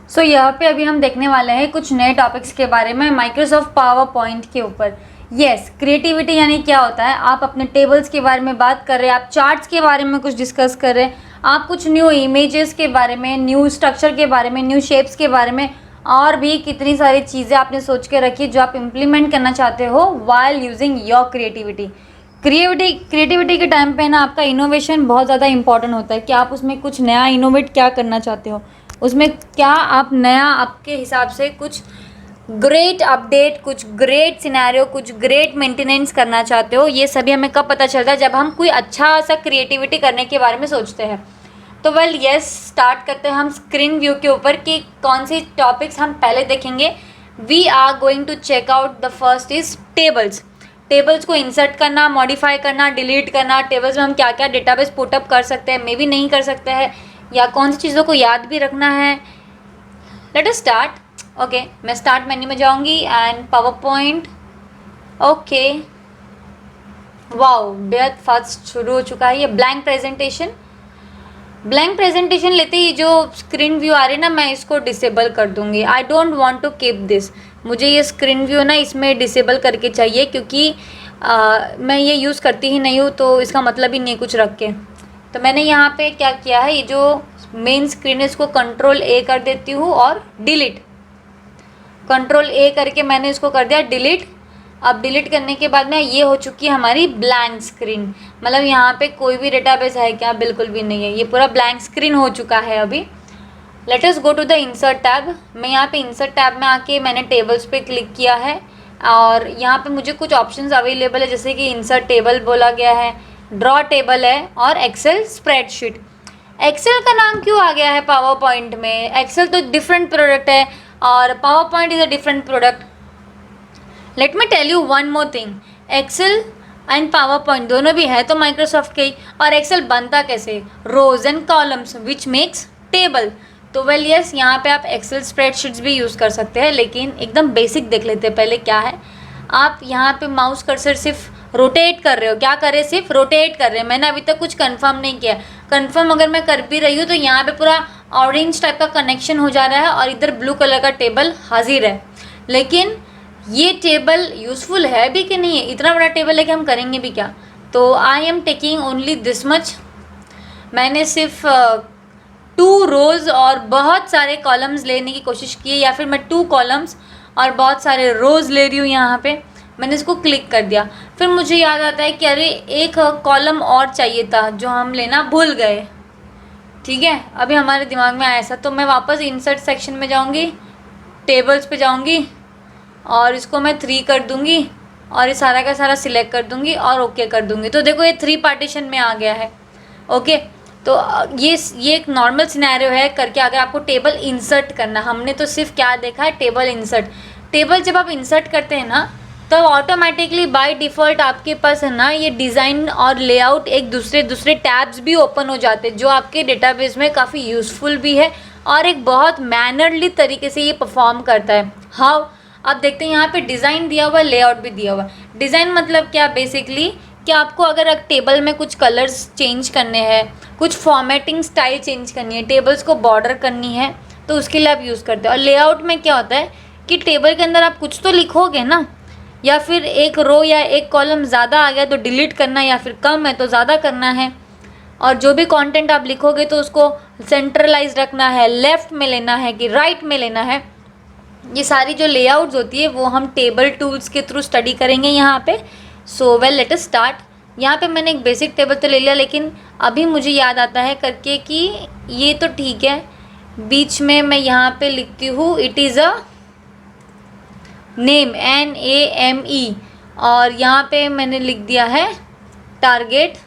सो यहाँ पे अभी हम देखने वाले हैं कुछ नए टॉपिक्स के बारे में माइक्रोसॉफ्ट पावर पॉइंट के ऊपर। यस, क्रिएटिविटी यानी क्या होता है। आप अपने टेबल्स के बारे में बात कर रहे हैं, आप चार्ट्स के बारे में कुछ डिस्कस कर रहे हैं, आप कुछ न्यू इमेजेस के बारे में, न्यू स्ट्रक्चर के बारे में, न्यू शेप्स के बारे में और भी कितनी सारी चीज़ें आपने सोच के रखी जो आप इम्प्लीमेंट करना चाहते हो while using your creativity. Creativity के टाइम पे ना आपका इनोवेशन बहुत ज़्यादा इंपॉर्टेंट होता है कि आप उसमें कुछ नया इनोवेट क्या करना चाहते हो, उसमें क्या आप नया आपके हिसाब से कुछ ग्रेट अपडेट, कुछ ग्रेट सिनेरियो, कुछ ग्रेट मेंटेनेंस करना चाहते हो। ये सभी हमें कब पता चलता है, जब हम कोई अच्छा सा क्रिएटिविटी करने के बारे में सोचते हैं। तो वेल यस, स्टार्ट करते हैं हम स्क्रीन व्यू के ऊपर कि कौन सी टॉपिक्स हम पहले देखेंगे। We are going to check out the first is tables. Tables को इंसर्ट करना, मॉडिफाई करना, डिलीट करना, टेबल्स में हम क्या क्या डेटाबेस पुटअप कर सकते हैं, मे भी नहीं कर सकते हैं, या कौन सी चीज़ों को याद भी रखना है। Let us start. ओके, मैं स्टार्ट मेन्यू में जाऊंगी and power point. Okay, wow, बेहद फास्ट शुरू हो चुका है ये ब्लैंक प्रेजेंटेशन। ब्लैंक प्रेजेंटेशन लेते ही जो स्क्रीन व्यू आ रही है ना, मैं इसको डिसेबल कर दूंगी। I don't want to keep this. मुझे ये स्क्रीन व्यू ना इसमें डिसेबल करके चाहिए, क्योंकि मैं ये यूज़ करती ही नहीं हूँ, तो इसका मतलब ही नहीं कुछ रख के। तो मैंने यहाँ पे क्या किया है, ये जो मेन स्क्रीन है इसको कंट्रोल ए कर देती हूँ और डिलीट। कंट्रोल ए करके मैंने इसको कर दिया डिलीट। अब डिलीट करने के बाद में ये हो चुकी है हमारी ब्लैंक स्क्रीन। मतलब यहाँ पे कोई भी डेटाबेस है क्या? बिल्कुल भी नहीं है, ये पूरा ब्लैंक स्क्रीन हो चुका है अभी। Let us go to the insert tab. मैं यहाँ पे इंसर्ट टैब में आके मैंने टेबल्स पे क्लिक किया है और यहाँ पे मुझे कुछ ऑप्शंस अवेलेबल है, जैसे कि इंसर्ट टेबल बोला गया है, ड्रॉ टेबल है और एक्सेल स्प्रेडशीट। एक्सेल का नाम क्यों आ गया है पावर पॉइंट में? एक्सेल तो डिफरेंट प्रोडक्ट है और PowerPoint is a different product. Let me tell you one more thing, Excel and PowerPoint दोनों भी है तो माइक्रोसॉफ्ट के ही। और एक्सेल बनता कैसे? Rows and columns which makes table. तो वेल यस, यहाँ पे आप एक्सेल स्प्रेडशीट्स भी यूज़ कर सकते हैं, लेकिन एकदम बेसिक देख लेते हैं पहले क्या है। आप यहाँ पे माउस कर्सर सिर्फ रोटेट कर रहे हो, क्या कर रहे हैं? सिर्फ रोटेट कर रहे हैं। मैंने अभी तक कुछ कंफर्म नहीं किया। कंफर्म अगर मैं कर भी रही हूँ तो यहाँ पे पूरा ऑरेंज टाइप का कनेक्शन हो जा रहा है और इधर ब्लू कलर का टेबल हाजिर है। लेकिन ये टेबल यूज़फुल है भी कि नहीं है? इतना बड़ा टेबल है कि हम करेंगे भी क्या? तो I am taking only this much. मैंने सिर्फ 2 रोज़ और बहुत सारे कॉलम्स लेने की कोशिश की है, या फिर मैं 2 कॉलम्स और बहुत सारे रोज़ ले रही हूँ। यहाँ पे मैंने इसको क्लिक कर दिया। फिर मुझे याद आता है कि अरे एक कॉलम और चाहिए था जो हम लेना भूल गए। ठीक है, अभी हमारे दिमाग में आया ऐसा, तो मैं वापस इंसर्ट सेक्शन में जाऊँगी, टेबल्स पे जाऊँगी और इसको मैं 3 कर दूँगी और ये सारा का सारा सिलेक्ट कर दूँगी और ओके कर दूँगी। तो देखो ये 3 पार्टीशन में आ गया है। ओके, तो ये एक नॉर्मल सिनेरियो है करके। अगर आपको टेबल इंसर्ट करना, हमने तो सिर्फ क्या देखा है, टेबल इंसर्ट। टेबल जब आप इंसर्ट करते हैं ना, तो ऑटोमेटिकली बाय डिफ़ॉल्ट आपके पास है ना ये डिज़ाइन और लेआउट एक दूसरे टैब्स भी ओपन हो जाते हैं, जो आपके डेटाबेस में काफ़ी यूज़फुल भी है और एक बहुत मैनरली तरीके से ये परफॉर्म करता है। हाउ? अब देखते हैं, यहाँ पे डिज़ाइन दिया हुआ है, लेआउट भी दिया हुआ है। डिज़ाइन मतलब क्या? बेसिकली कि आपको अगर टेबल में कुछ कलर्स चेंज करने हैं, कुछ फॉर्मेटिंग स्टाइल चेंज करनी है, टेबल्स को बॉर्डर करनी है, तो उसके लिए आप यूज़ करते हो। और लेआउट में क्या होता है कि टेबल के अंदर आप कुछ तो लिखोगे ना, या फिर एक रो या एक कॉलम ज़्यादा आ गया तो डिलीट करना, या फिर कम है तो ज़्यादा करना है। और जो भी कंटेंट आप लिखोगे तो उसको सेंट्रलाइज रखना है, लेफ़्ट में लेना है कि राइट में लेना है। ये सारी जो लेआउट्स होती है वो हम टेबल टूल्स के थ्रू स्टडी करेंगे यहाँ पे। So well, let us start. यहाँ पे मैंने एक बेसिक टेबल तो ले लिया, लेकिन अभी मुझे याद आता है करके कि ये तो ठीक है। बीच में मैं यहाँ पे लिखती हूँ it is a name, NAME, और यहाँ पे मैंने लिख दिया है टारगेट,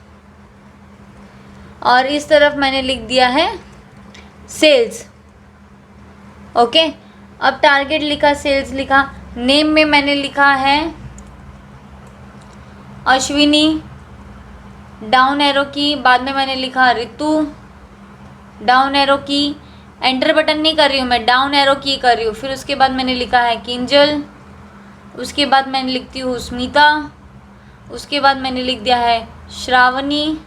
और इस तरफ मैंने लिख दिया है सेल्स। ओके, अब टारगेट लिखा, सेल्स लिखा, नेम में मैंने लिखा है अश्विनी, डाउन एरो की, बाद में मैंने लिखा ऋतु, डाउन एरो की, एंटर बटन नहीं कर रही हूँ मैं, डाउन एरो की कर रही हूँ। फिर उसके बाद मैंने लिखा है किंजल, उसके बाद मैंने लिखती हूँ स्मिता, उसके बाद मैंने लिख दिया है श्रावणी,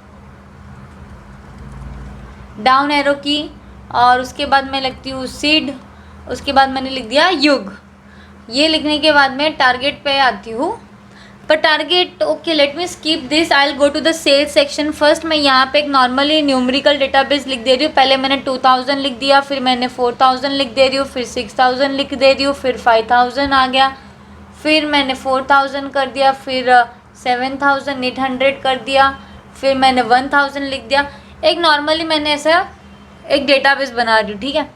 डाउन एरो की, और उसके बाद मैं लिखती हूँ सिड, उसके बाद मैंने लिख दिया युग। ये लिखने के बाद मैं टारगेट पे आती हूँ। पर target, okay let me skip this, I will go to the sales section. First मैं यहाँ पे एक नॉर्मली न्यूमेरिकल डेटाबेस लिख दे रही हूँ। पहले मैंने 2000 लिख दिया, फिर मैंने 4000 लिख दे रही हूँ, फिर 6000 लिख दे रही हूँ, फिर 5000 आ गया, फिर मैंने 4000 कर दिया, फिर 7800 कर दिया, फिर मैंने 1000 लिख दिया। एक नॉर्मली मैंने ऐसा एक डेटाबेस बना रही हूँ, ठीक है।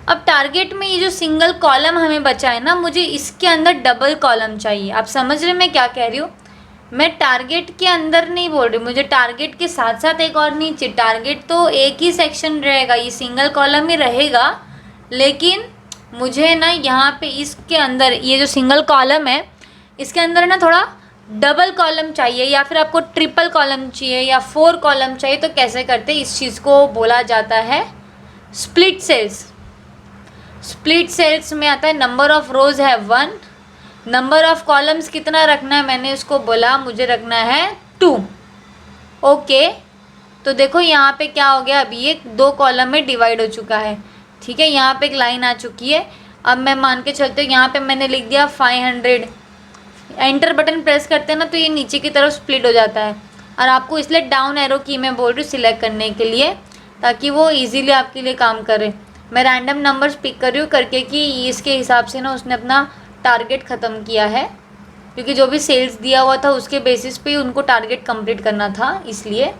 अब टारगेट में ये जो सिंगल कॉलम हमें बचा है ना, मुझे इसके अंदर डबल कॉलम चाहिए। आप समझ रहे मैं क्या कह रही हूँ? मैं टारगेट के अंदर नहीं बोल रही, मुझे टारगेट के साथ साथ एक और नीचे, टारगेट तो एक ही सेक्शन रहेगा, ये सिंगल कॉलम ही रहेगा, लेकिन मुझे ना यहाँ पे इसके अंदर ये जो सिंगल कॉलम है इसके अंदर ना थोड़ा डबल कॉलम चाहिए, या फिर आपको ट्रिपल कॉलम चाहिए या 4 कॉलम चाहिए। तो कैसे करते, इस चीज़ को बोला जाता है स्प्लिट सेल्स। स्प्लिट सेल्स में आता है नंबर ऑफ रोज है 1, नंबर ऑफ कॉलम्स कितना रखना है, मैंने उसको बोला मुझे रखना है 2। ओके, तो देखो यहाँ पे क्या हो गया, अभी ये 2 कॉलम में डिवाइड हो चुका है, ठीक है। यहाँ पे एक लाइन आ चुकी है। अब मैं मान के चलते हूँ, यहाँ पे मैंने लिख दिया 500। एंटर बटन प्रेस करते हैं ना तो ये नीचे की तरफ स्प्लिट हो जाता है, और आपको इसलिए डाउन एरो की मैं बोल रही हूँ सिलेक्ट करने के लिए, ताकि वो इजीली आपके लिए काम करे। मैं रैंडम नंबर्स पिक कर रही हूँ करके कि इसके हिसाब से ना उसने अपना टारगेट ख़त्म किया है, क्योंकि जो भी सेल्स दिया हुआ था उसके बेसिस पे उनको टारगेट कंप्लीट करना था, इसलिए।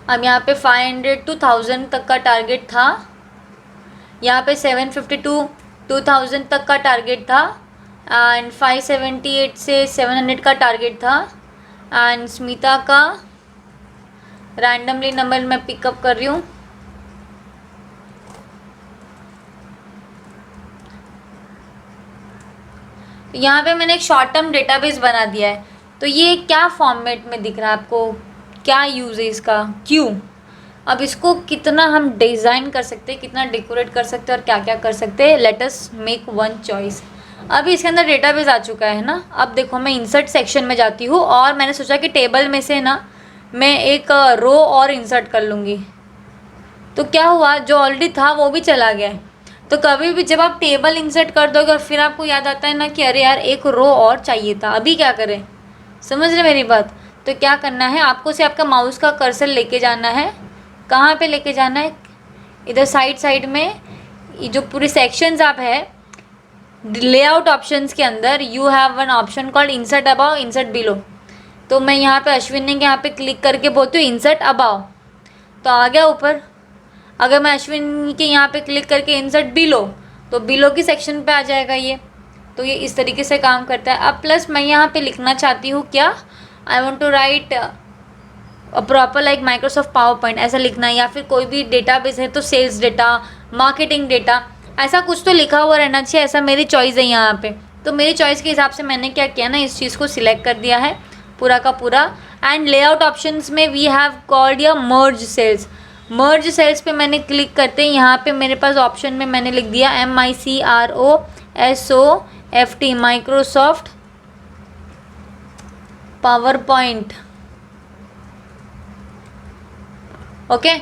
अब यहाँ पे 500 to 1000 तक का टारगेट था, यहाँ पे 750 to 2000 तक का टारगेट था, एंड 578 से 700 का टारगेट था। एंड स्मिता का रैंडमली नंबर मैं पिकअप कर रही हूँ। तो यहाँ पे मैंने एक शॉर्ट टर्म डेटाबेस बना दिया है। तो ये क्या फॉर्मेट में दिख रहा है आपको, क्या यूज़ है इसका, क्यों? अब इसको कितना हम डिज़ाइन कर सकते हैं, कितना डेकोरेट कर सकते हैं और क्या क्या कर सकते हैं, let us make one choice. अभी इसके अंदर डेटाबेस आ चुका है ना। अब देखो मैं इंसर्ट सेक्शन में जाती हूँ, और मैंने सोचा कि टेबल में से ना मैं एक रो और इंसर्ट कर लूँगी। तो क्या हुआ, जो ऑलरेडी था वो भी चला गया। तो कभी भी जब आप टेबल इंसर्ट कर दोगे और फिर आपको याद आता है ना कि अरे यार एक रो और चाहिए था, अभी क्या करें? समझ रहे मेरी बात? तो क्या करना है आपको, से आपका माउस का कर्सर लेके जाना है। कहाँ पे लेके जाना है? इधर साइड में ये जो पूरे सेक्शंस आप है, लेआउट ऑप्शंस के अंदर you have one option called insert above, insert below. तो मैं यहाँ पे अश्विनी के यहाँ पे क्लिक करके बोलती हूँ इंसर्ट अबाव, तो आ गया ऊपर। अगर मैं अश्विन के यहाँ पे क्लिक करके इंसर्ट बिलो, तो बिलो की सेक्शन पे आ जाएगा ये। तो ये इस तरीके से काम करता है। अब प्लस मैं यहाँ पे लिखना चाहती हूँ क्या, I want to write proper like Microsoft PowerPoint, ऐसा लिखना है, या फिर कोई भी डेटाबेस है तो सेल्स डेटा, मार्केटिंग डेटा, ऐसा कुछ तो लिखा हुआ रहना चाहिए। ऐसा मेरी चॉइस है यहाँ पे। तो मेरी चॉइस के हिसाब से मैंने क्या किया ना, इस चीज़ को सिलेक्ट कर दिया है पूरा का पूरा। एंड लेआउट ऑप्शंस में वी हैव कॉल्ड या मर्ज सेल्स। मर्ज सेल्स पे मैंने क्लिक करते हैं, यहाँ पे मेरे पास ऑप्शन में मैंने लिख दिया MICROSOFT, Microsoft power point. Okay,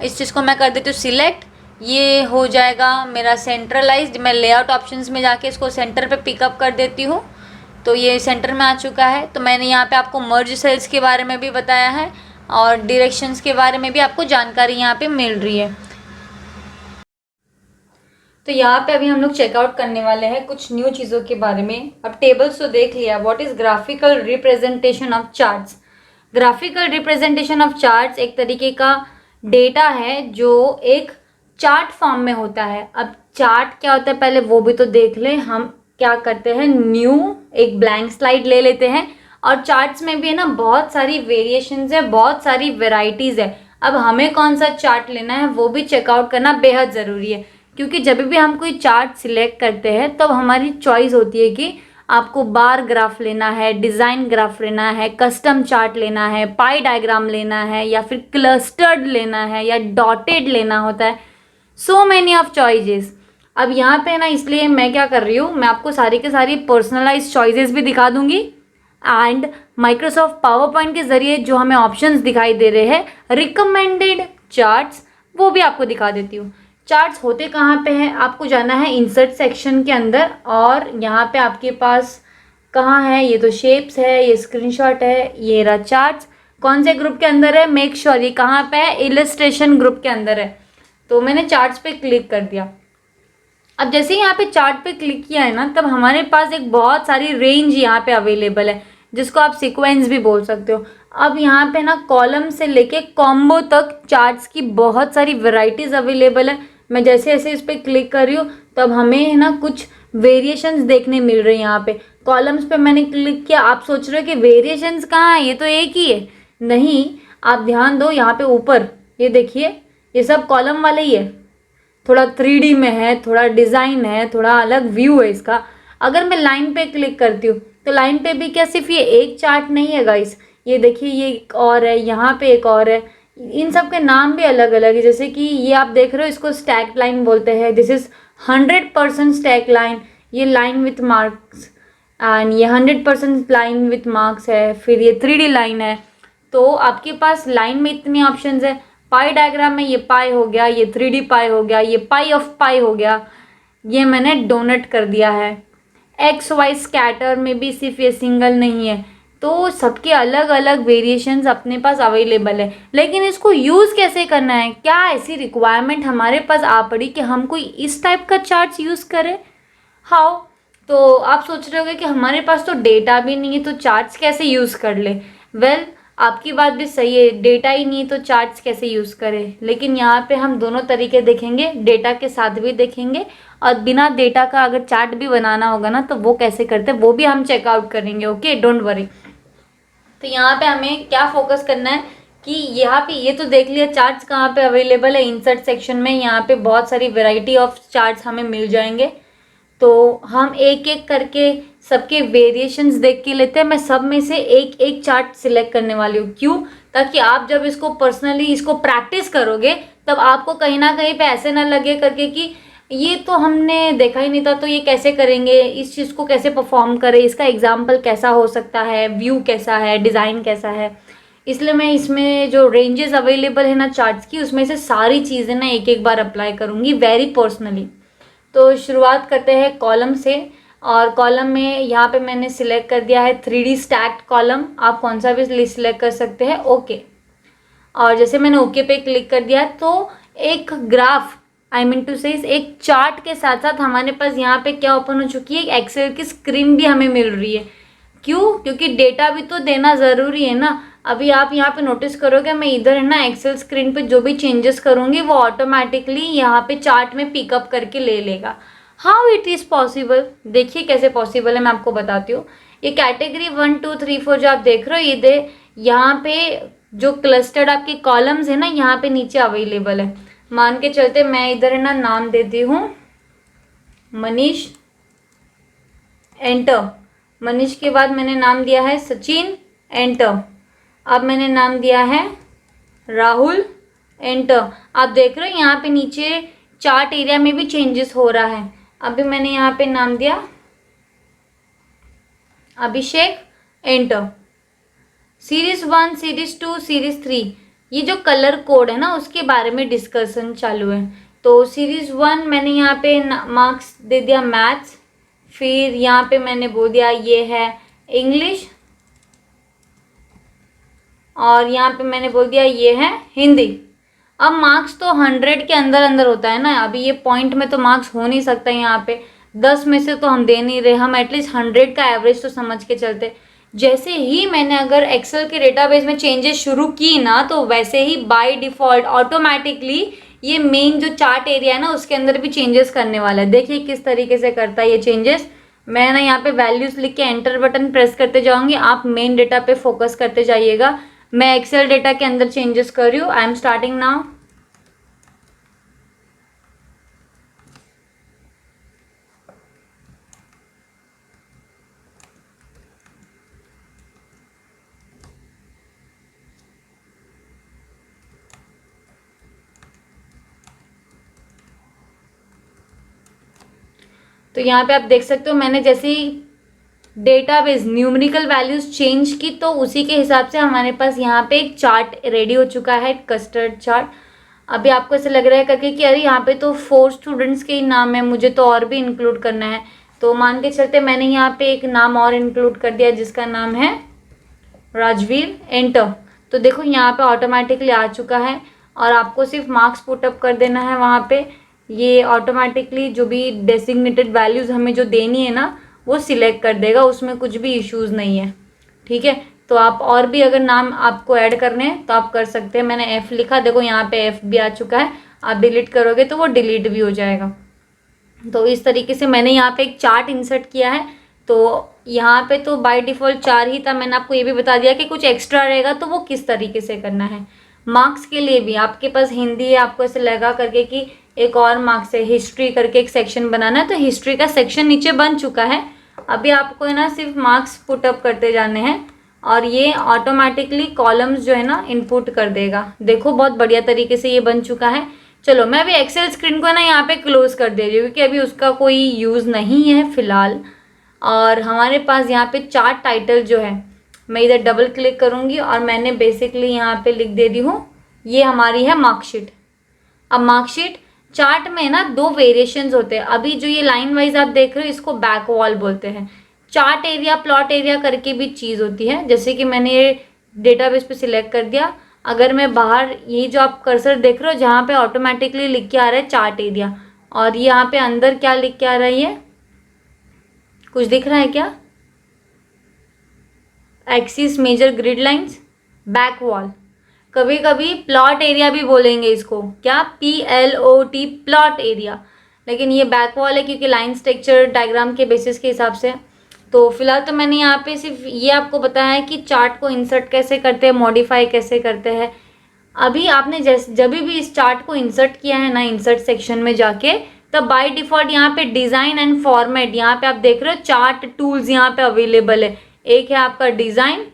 इस चीज़ को मैं कर देती हूँ सिलेक्ट, ये हो जाएगा मेरा सेंट्रलाइज्ड। मैं लेआउट ऑप्शंस में जाके इसको सेंटर पे पिकअप कर देती हूँ, तो ये सेंटर में आ चुका है। तो मैंने यहाँ पे आपको मर्ज सेल्स के बारे में भी बताया है, और डायरेक्शंस के बारे में भी आपको जानकारी यहाँ पे मिल रही है। तो यहाँ पे अभी हम लोग चेकआउट करने वाले हैं कुछ न्यू चीज़ों के बारे में। अब टेबल्स तो देख लिया, what is graphical representation of charts. Graphical representation of charts एक तरीके का डेटा है जो एक चार्ट फॉर्म में होता है। अब चार्ट क्या होता है पहले वो भी तो देख लें। हम क्या करते हैं, न्यू एक ब्लैंक स्लाइड ले लेते हैं, और चार्ट्स में भी है ना बहुत सारी वेरिएशंस है, बहुत सारी वेराइटीज़ है। अब हमें कौन सा चार्ट लेना है वो भी चेकआउट करना बेहद ज़रूरी है, क्योंकि जब भी हम कोई चार्ट सिलेक्ट करते हैं तब हमारी चॉइस होती है कि आपको बार ग्राफ लेना है, डिज़ाइन ग्राफ लेना है, कस्टम चार्ट लेना है, पाई डायग्राम लेना है, या फिर क्लस्टर्ड लेना है, या डॉटेड लेना होता है। So many of choices. अब यहाँ पे ना इसलिए मैं क्या कर रही हूँ, मैं आपको सारी के सारी पर्सनलाइज चॉइसेस भी दिखा दूंगी, एंड माइक्रोसॉफ्ट पावर पॉइंट के ज़रिए जो हमें ऑप्शंस दिखाई दे रहे हैं रिकमेंडेड चार्ट्स, वो भी आपको दिखा देती हूँ। चार्ट्स होते कहाँ पे हैं, आपको जाना है इंसर्ट सेक्शन के अंदर, और यहाँ पे आपके पास कहाँ है, ये तो शेप्स है, ये स्क्रीनशॉट है, ये रहा चार्ट्स। कौन से ग्रुप के अंदर है, मेक श्योर ये कहाँ पे है, इलस्ट्रेशन ग्रुप के अंदर है। तो मैंने चार्ट्स पे क्लिक कर दिया। अब जैसे ही यहाँ पे चार्ट पे क्लिक किया है ना, तब हमारे पास एक बहुत सारी रेंज यहाँ पे अवेलेबल है, जिसको आप सीक्वेंस भी बोल सकते हो। अब यहाँ पे ना कॉलम से लेके कॉम्बो तक चार्ट्स की बहुत सारी वैरायटीज अवेलेबल है। मैं जैसे जैसे इस पर क्लिक कर रही हूँ तब हमें ना कुछ वेरिएशंस देखने मिल रही है। यहाँ पे कॉलम्स पे मैंने क्लिक किया, आप सोच रहे हो कि वेरिएशंस कहाँ है, ये तो एक ही है। नहीं, आप ध्यान दो, यहाँ पे ऊपर ये देखिए, ये सब कॉलम वाले ही है। थोड़ा 3D में है, थोड़ा डिज़ाइन है, थोड़ा अलग व्यू है इसका। अगर मैं लाइन पे क्लिक करती हूँ तो लाइन पे भी क्या सिर्फ ये एक चार्ट नहीं है गाइस, ये देखिए ये एक और है, यहाँ पे एक और है। इन सब के नाम भी अलग अलग है। जैसे कि ये आप देख रहे हो, इसको स्टैक लाइन बोलते हैं। दिस इज़ 100% स्टैक लाइन, ये लाइन विथ मार्क्स, एंड ये 100% लाइन विथ मार्क्स है। फिर ये 3D लाइन है। तो आपके पास लाइन में इतनी ऑप्शंस है। पाई डायग्राम में ये पाई हो गया, ये 3D पाई हो गया, ये पाई ऑफ पाई हो गया, ये मैंने डोनट कर दिया है। एक्स वाई स्कैटर में भी सिर्फ ये सिंगल नहीं है। तो सबके अलग अलग वेरिएशंस अपने पास अवेलेबल है। लेकिन इसको यूज़ कैसे करना है, क्या ऐसी रिक्वायरमेंट हमारे पास आ पड़ी कि हम कोई इस टाइप का चार्ट्स यूज़ करें? हाउ? तो आप सोच रहे होगे कि हमारे पास तो डेटा भी नहीं है, तो चार्ट्स कैसे यूज़ कर ले। वेल, आपकी बात भी सही है, डेटा ही नहीं तो चार्ट्स कैसे यूज़ करें। लेकिन यहाँ पे हम दोनों तरीके देखेंगे, डेटा के साथ भी देखेंगे, और बिना डेटा का अगर चार्ट भी बनाना होगा ना, तो वो कैसे करते हैं वो भी हम चेकआउट करेंगे। Okay, don't worry. तो यहाँ पे हमें क्या फोकस करना है कि यहाँ पे ये तो देख लिया चार्ट्स कहाँ पे अवेलेबल है, इंसर्ट सेक्शन में। यहाँ पे बहुत सारी वेराइटी ऑफ चार्ट्स हमें मिल जाएंगे। तो हम एक एक करके सबके वेरिएशंस देख के लेते हैं। मैं सब में से एक एक चार्ट सिलेक्ट करने वाली हूँ। क्यों? ताकि आप जब इसको पर्सनली इसको प्रैक्टिस करोगे तब आपको कहीं ना कहीं पे ऐसे ना लगे करके कि ये तो हमने देखा ही नहीं था, तो ये कैसे करेंगे, इस चीज़ को कैसे परफॉर्म करें, इसका एग्जाम्पल कैसा हो सकता है, व्यू कैसा है, डिज़ाइन कैसा है। इसलिए मैं इसमें जो रेंजेस अवेलेबल है ना चार्ट्स की, उसमें से सारी चीज़ें ना एक एक बार अप्लाई करूँगी वेरी पर्सनली। तो शुरुआत करते हैं कॉलम से। और कॉलम में यहाँ पे मैंने सिलेक्ट कर दिया है 3D स्टैक्ड कॉलम। आप कौन सा भी सिलेक्ट कर सकते हैं। ओके, और जैसे मैंने ओके पे क्लिक कर दिया तो एक ग्राफ, आई मीन टू से एक चार्ट के साथ साथ हमारे पास यहाँ पे क्या ओपन हो चुकी है, एक एक्सेल की स्क्रीन भी हमें मिल रही है। क्यों? क्योंकि डेटा भी तो देना ज़रूरी है ना। अभी आप यहाँ पे नोटिस करोगे, मैं इधर है ना एक्सेल स्क्रीन पे जो भी चेंजेस करूँगी वो ऑटोमेटिकली यहाँ पे चार्ट में पिकअप करके ले लेगा। हाउ इट इज़ पॉसिबल, देखिए कैसे पॉसिबल है, मैं आपको बताती हूँ। ये कैटेगरी 1 2 3 4 जो आप देख रहे हो, ये यहाँ पे जो क्लस्टर्ड आपके कॉलम्स है ना, यहाँ पे नीचे अवेलेबल है। मान के चलते मैं इधर है ना नाम देती हूँ मनीष, एंटर। मनीष के बाद मैंने नाम दिया है सचिन, एंटर। अब मैंने नाम दिया है राहुल, एंटर। आप देख रहे हो यहाँ पे नीचे चार्ट एरिया में भी चेंजेस हो रहा है। अभी मैंने यहाँ पे नाम दिया अभिषेक, एंटर। सीरीज 1, सीरीज 2, सीरीज 3, ये जो कलर कोड है ना उसके बारे में डिस्कशन चालू है। तो सीरीज 1 मैंने यहाँ पे मार्क्स दे दिया मैथ्स। फिर यहाँ पे मैंने बोल दिया ये है इंग्लिश, और यहाँ पे मैंने बोल दिया ये है हिंदी। अब मार्क्स तो 100 के अंदर अंदर होता है ना, अभी ये पॉइंट में तो मार्क्स हो नहीं सकता। यहाँ पे 10 में से तो हम दे नहीं रहे, हम एटलीस्ट 100 का एवरेज तो समझ के चलते। जैसे ही मैंने अगर एक्सेल के डेटाबेस में चेंजेस शुरू की ना, तो वैसे ही बाय डिफ़ॉल्ट ऑटोमेटिकली ये मेन जो चार्ट एरिया है ना उसके अंदर भी चेंजेस करने वाला है। देखिए किस तरीके से करता है ये चेंजेस। मैं ना यहाँ पे वैल्यूज़ लिख के एंटर बटन प्रेस करते जाऊँगी, आप मेन डेटा पे फोकस करते जाइएगा। मैं एक्सेल डेटा के अंदर चेंजेस कर रही हूँ। I am starting now. तो यहाँ पे आप देख सकते हो मैंने जैसे ही डेटाबेस न्यूमेरिकल वैल्यूज चेंज की, तो उसी के हिसाब से हमारे पास यहाँ पे एक चार्ट रेडी हो चुका है, कस्टर्ड चार्ट। अभी आपको ऐसा लग रहा है करके कि अरे यहाँ पे तो 4 स्टूडेंट्स के ही नाम है, मुझे तो और भी इंक्लूड करना है। तो मान के चलते मैंने यहाँ पे एक नाम और इंक्लूड कर दिया जिसका नाम है राजवीर। एंटर। तो देखो यहाँ पे ऑटोमेटिकली आ चुका है और आपको सिर्फ मार्क्स पुटअप कर देना है वहाँ पे। ये ऑटोमेटिकली जो भी डेसिग्नेटेड वैल्यूज़ हमें जो देनी है ना वो सिलेक्ट कर देगा, उसमें कुछ भी इश्यूज़ नहीं है। ठीक है, तो आप और भी अगर नाम आपको ऐड करने हैं तो आप कर सकते हैं। मैंने F लिखा, देखो यहाँ पे F भी आ चुका है। आप डिलीट करोगे तो वो डिलीट भी हो जाएगा। तो इस तरीके से मैंने यहाँ पे एक चार्ट इंसर्ट किया है। तो यहाँ पे तो बाय डिफ़ॉल्ट 4 ही था, मैंने आपको ये भी बता दिया कि कुछ एक्स्ट्रा रहेगा तो वो किस तरीके से करना है। मार्क्स के लिए भी आपके पास हिंदी है, आपको ऐसे लगा करके कि एक और मार्क्स है, हिस्ट्री करके एक सेक्शन बनाना है, तो हिस्ट्री का सेक्शन नीचे बन चुका है। अभी आपको है ना सिर्फ मार्क्स पुटअप करते जाने हैं और ये ऑटोमेटिकली कॉलम्स जो है ना इनपुट कर देगा। देखो बहुत बढ़िया तरीके से ये बन चुका है। चलो मैं अभी एक्सेल स्क्रीन को ना यहाँ पे क्लोज कर दे रही हूँ क्योंकि अभी उसका कोई यूज़ नहीं है फ़िलहाल। और हमारे पास यहाँ पे चार्ट टाइटल जो है, मैं इधर डबल क्लिक करूँगी और मैंने बेसिकली यहाँ पे लिख दे दी हूँ, ये हमारी है मार्कशीट। अब मार्कशीट चार्ट में ना 2 वेरिएशंस होते हैं। अभी जो ये लाइन वाइज आप देख रहे हो इसको बैक वॉल बोलते हैं। चार्ट एरिया, प्लॉट एरिया करके भी चीज़ होती है। जैसे कि मैंने ये डेटाबेस पे सिलेक्ट कर दिया, अगर मैं बाहर ये जो आप कर्सर देख रहे हो जहाँ पे ऑटोमेटिकली लिख के आ रहा है चार्ट एरिया, और यहाँ पे अंदर क्या लिख के आ रहा है, ये कुछ दिख रहा है क्या? Axis major grid lines, back wall. कभी कभी प्लॉट एरिया भी बोलेंगे इसको, क्या? PLOT, plot area. लेकिन ये बैक वॉल है क्योंकि लाइन स्ट्रक्चर डायग्राम के बेसिस के हिसाब से। तो फिलहाल तो मैंने यहाँ पे सिर्फ ये आपको बताया है कि चार्ट को इंसर्ट कैसे करते हैं, मॉडिफाई कैसे करते हैं। अभी आपने जब भी इस चार्ट को इंसर्ट किया है ना इंसर्ट सेक्शन में जाके, तब बाय डिफ़ॉल्ट यहाँ पे डिज़ाइन एंड फॉर्मेट, यहाँ पे आप देख रहे हो चार्ट टूल्स यहाँ पे अवेलेबल है। एक है आपका डिज़ाइन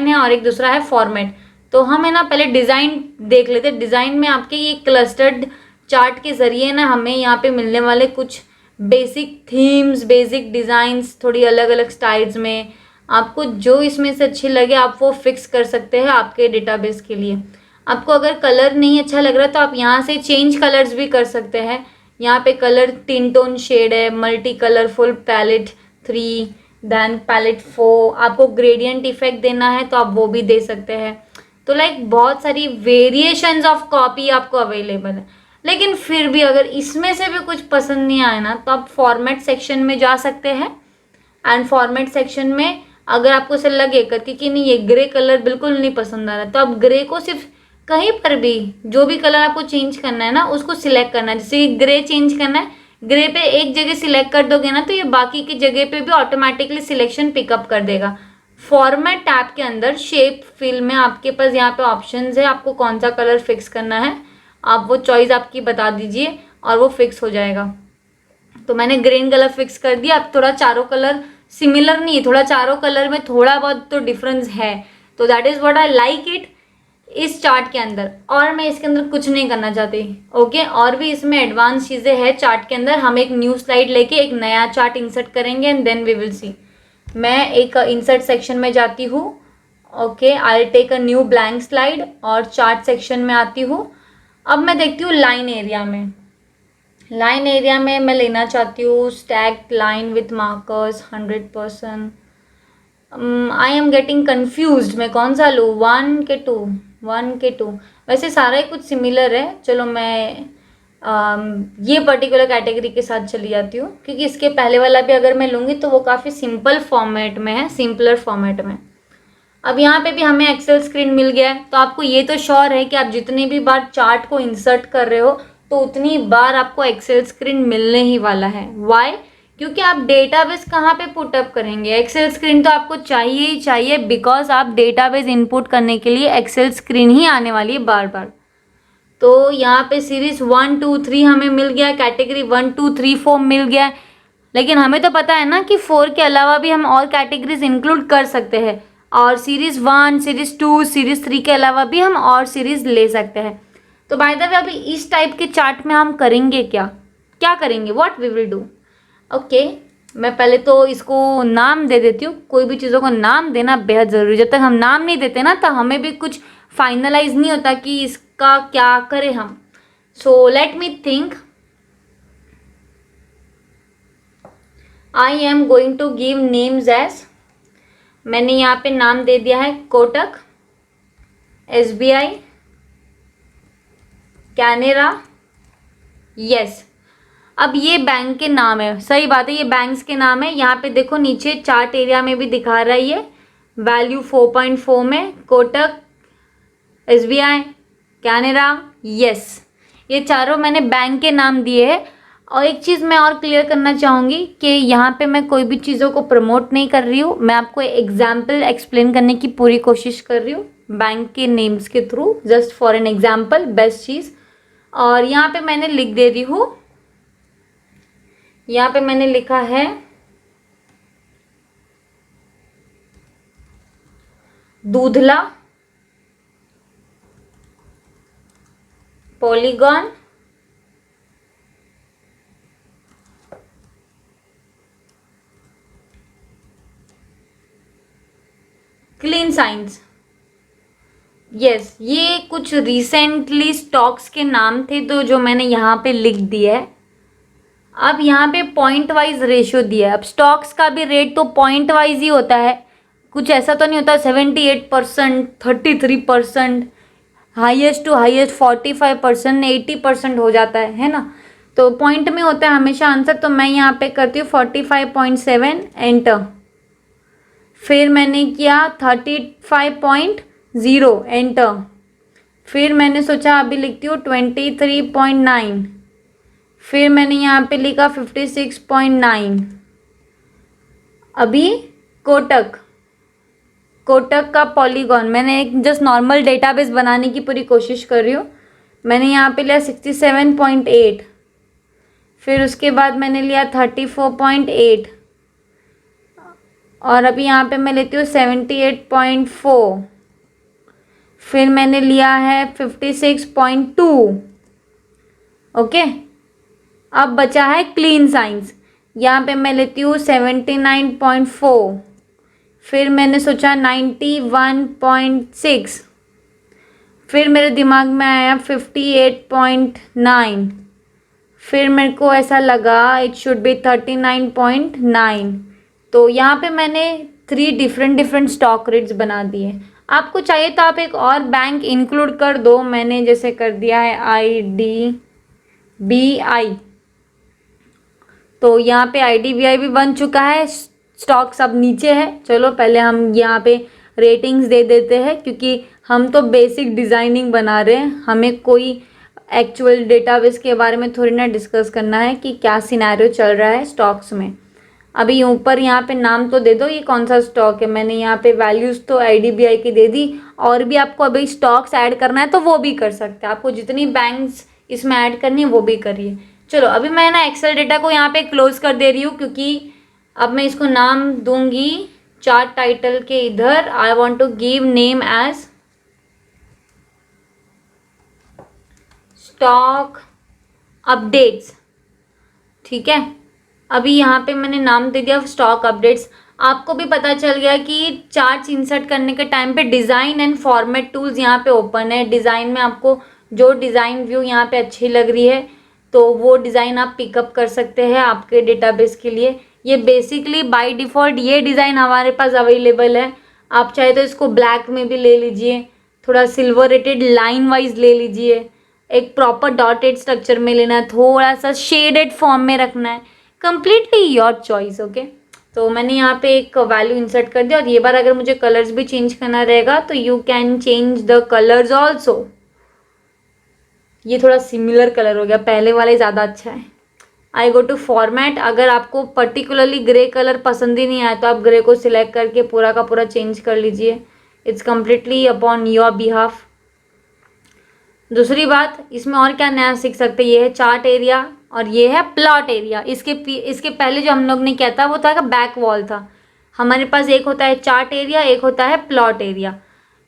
है और एक दूसरा है फॉर्मेट। तो हम है ना पहले डिज़ाइन देख लेते हैं। डिज़ाइन में आपके ये क्लस्टर्ड चार्ट के ज़रिए ना हमें यहाँ पे मिलने वाले कुछ बेसिक थीम्स, बेसिक डिज़ाइंस, थोड़ी अलग अलग स्टाइल्स में आपको जो इसमें से अच्छी लगे आप वो फिक्स कर सकते हैं आपके डेटाबेस के लिए। आपको अगर कलर नहीं अच्छा लग रहा तो आप यहाँ से चेंज कलर्स भी कर सकते हैं। यहाँ पे कलर 3 टोन शेड है, multi colourful palette 3, then palette 4। आपको ग्रेडियंट इफेक्ट देना है तो आप वो भी दे सकते हैं। तो लाइक बहुत सारी वेरिएशंस ऑफ कॉपी आपको अवेलेबल है। लेकिन फिर भी अगर इसमें से भी कुछ पसंद नहीं आए ना तो आप फॉर्मेट सेक्शन में जा सकते हैं। एंड फॉर्मेट सेक्शन में अगर आपको ऐसा लगे करके कि नहीं ये ग्रे कलर बिल्कुल नहीं पसंद आ रहा, तो आप ग्रे को सिर्फ कहीं पर भी जो भी कलर आपको चेंज करना है ना उसको सिलेक्ट करना है। जैसे कि ग्रे चेंज करना है, ग्रे पे एक जगह सिलेक्ट कर दोगे ना तो ये बाकी की जगह पे भी ऑटोमेटिकली सिलेक्शन पिकअप कर देगा। फॉर्मेट टैब के अंदर शेप फिल में आपके पास यहाँ पे ऑप्शंस है, आपको कौन सा कलर फिक्स करना है आप वो चॉइस आपकी बता दीजिए और वो फिक्स हो जाएगा। तो मैंने ग्रीन कलर फिक्स कर दिया। अब थोड़ा चारों कलर सिमिलर नहीं है, थोड़ा चारों कलर में थोड़ा बहुत तो डिफरेंस है। तो that is what I like it इस चार्ट के अंदर। और मैं इसके अंदर कुछ नहीं करना चाहती। ओके, और भी इसमें एडवांस चीज़ें हैं चार्ट के अंदर। हम एक न्यू स्लाइड लेके एक नया चार्ट इंसर्ट करेंगे and then we will see. मैं एक इंसर्ट सेक्शन में जाती हूँ। Okay, I take a new blank slide और चार्ट सेक्शन में आती हूँ। अब मैं देखती हूँ लाइन एरिया में। लाइन एरिया में मैं लेना चाहती हूँ stacked line with markers 100%। I am getting confused, मैं कौन सा लूँ, 1 के 2। वैसे सारा ही कुछ सिमिलर है। चलो मैं ये पर्टिकुलर कैटेगरी के साथ चली जाती हूँ क्योंकि इसके पहले वाला भी अगर मैं लूँगी तो वो काफ़ी सिंपल फॉर्मेट में है, सिंपलर फॉर्मेट में। अब यहाँ पे भी हमें एक्सेल स्क्रीन मिल गया है। तो आपको ये तो श्योर है कि आप जितनी भी बार चार्ट को इंसर्ट कर रहे हो तो उतनी बार आपको एक्सेल स्क्रीन मिलने ही वाला है। वाई? क्योंकि आप डेटाबेस कहाँ पे पुटअप करेंगे, एक्सेल स्क्रीन तो आपको चाहिए ही चाहिए, बिकॉज आप डेटाबेस इनपुट करने के लिए एक्सेल स्क्रीन ही आने वाली है बार बार। तो यहाँ पे सीरीज 1 2 3 हमें मिल गया, कैटेगरी 1 2 3 4 मिल गया। लेकिन हमें तो पता है ना कि 4 के अलावा भी हम और कैटेगरीज इंक्लूड कर सकते हैं, और सीरीज़ 1, सीरीज़ 2, सीरीज़ 3 के अलावा भी हम और सीरीज़ ले सकते हैं। तो बाय द वे अभी इस टाइप के चार्ट में हम करेंगे क्या करेंगे, what we will do. Okay, मैं पहले तो इसको नाम दे देती हूँ। कोई भी चीज़ों को नाम देना बेहद ज़रूरी है। जब तक हम नाम नहीं देते ना तो हमें भी कुछ फाइनलाइज नहीं होता कि इस इसका क्या करें हम? So let me think. I am going to give names as, मैंने यहाँ पे नाम दे दिया है कोटक, SBI, कैनेरा. यस, अब ये बैंक के नाम है, सही बात है, ये बैंक्स के नाम है. यहाँ पे देखो नीचे चार्ट एरिया में भी दिखा रहा है ये वैल्यू 4.4 में कोटक, SBI, कैनेरा. यस, ये चारों मैंने बैंक के नाम दिए हैं. और एक चीज़ मैं और क्लियर करना चाहूँगी कि यहाँ पे मैं कोई भी चीज़ों को प्रमोट नहीं कर रही हूँ, मैं आपको एग्जाम्पल एक्सप्लेन करने की पूरी कोशिश कर रही हूँ बैंक के नेम्स के through, just for an example, best चीज़. और यहाँ पे मैंने लिख दे रही हूँ, यहाँ पे मैंने लिखा है दूधला, पॉलीगॉन, क्लीन साइंस. यस, ये कुछ रिसेंटली स्टॉक्स के नाम थे तो जो मैंने यहाँ पे लिख दिया है. अब यहाँ पे पॉइंट वाइज रेशियो दिया है. अब स्टॉक्स का भी रेट तो पॉइंट वाइज ही होता है, कुछ ऐसा तो नहीं होता 78%, 33%, हाईएस्ट टू हाईएस्ट 45%, 80% हो जाता है ना. तो पॉइंट में होता है हमेशा आंसर. तो मैं यहाँ पे करती हूँ 45.7, एंटर. फिर मैंने किया 35.0, एंटर. फिर मैंने सोचा अभी लिखती हूँ 23.9. फिर मैंने यहाँ पे लिखा 56.9. अभी कोटक का पॉलीगॉन, मैंने एक जस्ट नॉर्मल डेटाबेस बनाने की पूरी कोशिश कर रही हूँ. मैंने यहाँ पे लिया 67.8. फिर उसके बाद मैंने लिया 34.8. और अभी यहाँ पे मैं लेती हूँ 78.4. फिर मैंने लिया है 56.2. ओके, अब बचा है क्लीन साइंस. यहाँ पे मैं लेती हूँ 79.4. फिर मैंने सोचा 91.6. फिर मेरे दिमाग में आया 58.9. फिर मेरे को ऐसा लगा इट शुड बी 39.9. तो यहाँ पे मैंने 3 डिफरेंट स्टॉक रेट्स बना दिए. आपको चाहिए तो आप एक और बैंक इंक्लूड कर दो. मैंने जैसे कर दिया है IDBI. तो यहाँ पे IDBI भी बन चुका है. स्टॉक सब नीचे है. चलो पहले हम यहाँ पे रेटिंग्स दे देते हैं, क्योंकि हम तो बेसिक डिज़ाइनिंग बना रहे हैं, हमें कोई एक्चुअल डेटाबेस के बारे में थोड़ी ना डिस्कस करना है कि क्या सिनेरियो चल रहा है स्टॉक्स में. अभी ऊपर यहाँ पे नाम तो दे दो ये कौन सा स्टॉक है. मैंने यहाँ पे वैल्यूज़ तो IDBI की दे दी. और भी आपको अभी स्टॉक्स ऐड करना है तो वो भी कर सकते हैं. आपको जितनी बैंक्स इसमें ऐड करनी है वो भी करिए. चलो अभी मैं ना एक्सेल डेटा को यहाँ पे क्लोज कर दे रही हूँ, क्योंकि अब मैं इसको नाम दूंगी चार्ट टाइटल के इधर. I want to give name as stock updates. ठीक है, अभी यहाँ पे मैंने नाम दे दिया स्टॉक अपडेट्स. आपको भी पता चल गया कि चार्ट्स इंसर्ट करने के टाइम पे डिज़ाइन एंड फॉर्मेट टूल्स यहाँ पे ओपन है. डिज़ाइन में आपको जो डिज़ाइन व्यू यहाँ पे अच्छी लग रही है तो वो डिज़ाइन आप पिकअप कर सकते हैं आपके डेटाबेस के लिए. ये बेसिकली बाय डिफ़ॉल्ट ये डिज़ाइन हमारे पास अवेलेबल है. आप चाहे तो इसको ब्लैक में भी ले लीजिए, थोड़ा सिल्वरेटेड लाइन वाइज ले लीजिए, एक प्रॉपर डॉटेड स्ट्रक्चर में लेना है, थोड़ा सा शेडेड फॉर्म में रखना है, कंप्लीटली योर चॉइस. ओके, तो मैंने यहाँ पे एक वैल्यू इंसर्ट कर दिया. और ये बार अगर मुझे कलर्स भी चेंज करना रहेगा तो you can change the colours also. ये थोड़ा सिमिलर कलर हो गया, पहले वाले ज़्यादा अच्छा है. आई गो टू फॉर्मेट. अगर आपको पर्टिकुलरली ग्रे कलर पसंद ही नहीं आया तो आप ग्रे को सिलेक्ट करके पूरा का पूरा चेंज कर लीजिए. It's completely upon your behalf. दूसरी बात, इसमें और क्या नया सीख सकते हैं, ये है चार्ट एरिया और ये है प्लॉट एरिया. इसके पहले जो हम लोग ने किया था वो था बैक वॉल था. हमारे पास एक होता है चार्ट एरिया, एक होता है प्लॉट एरिया.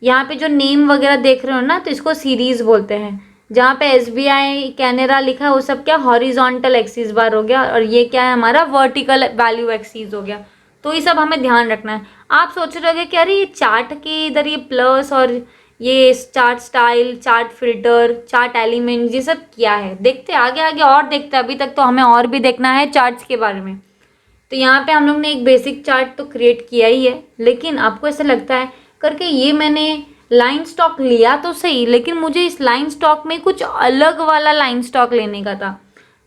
यहाँ पे जो नेम वगैरह देख रहे हो ना, तो इसको सीरीज बोलते हैं. जहाँ पे SBI कैनेरा लिखा है वो सब क्या हॉरिजॉन्टल एक्सिस बार हो गया, और ये क्या है हमारा वर्टिकल वैल्यू एक्सिस हो गया. तो ये सब हमें ध्यान रखना है. आप सोच रहे होगे कि अरे ये चार्ट के इधर ये प्लस और ये chart style, chart filter, chart element, ये सब किया है। देखते आगे आगे और देखते, अभी तक तो हमें और भी देखना है चार्ट्स के बारे में। तो यहाँ पे हम लोग ने एक बेसिक चार्ट तो क्रिएट किया ही है, लेकिन आपको ऐसा लगता है करके ये मैंने लाइन स्टॉक लिया तो सही, लेकिन मुझे इस लाइन स्टॉक में कुछ अलग वाला लाइन स्टॉक लेने का था।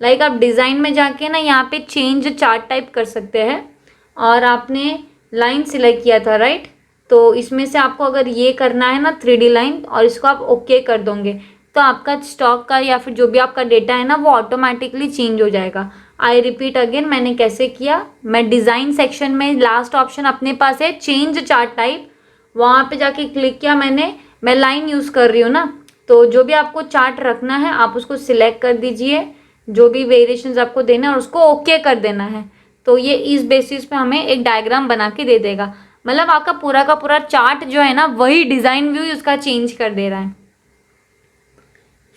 लाइक आप डिज़ाइन में जाके ना यहाँ पे चेंज चार्ट टाइप कर सकते हैं, और आपने लाइन सिलेक्ट किया था, राइट। तो इसमें से आपको अगर ये करना है ना 3D लाइन, और इसको आप ओके कर दोगे, तो आपका स्टॉक का या फिर जो भी आपका डेटा है ना वो ऑटोमेटिकली चेंज हो जाएगा। आई रिपीट अगेन, मैंने कैसे किया, मैं डिज़ाइन सेक्शन में लास्ट ऑप्शन अपने पास है चेंज चार्ट टाइप, वहाँ पे जाके क्लिक किया मैंने। मैं लाइन यूज़ कर रही हूँ ना, तो जो भी आपको चार्ट रखना है आप उसको सिलेक्ट कर दीजिए, जो भी वेरिएशंस आपको देना है और उसको ओके कर देना है। तो ये इस बेसिस पे हमें एक डायग्राम बना के दे देगा, मतलब आपका पूरा का पूरा चार्ट जो है ना वही डिज़ाइन व्यू उसका चेंज कर दे रहा है।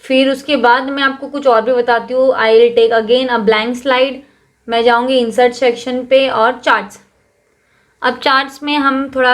फिर उसके बाद मैं आपको कुछ और भी बताती हूँ। I will take again a blank slide, मैं जाऊँगी इंसर्ट सेक्शन पे और चार्ट्स। अब चार्ट्स में हम थोड़ा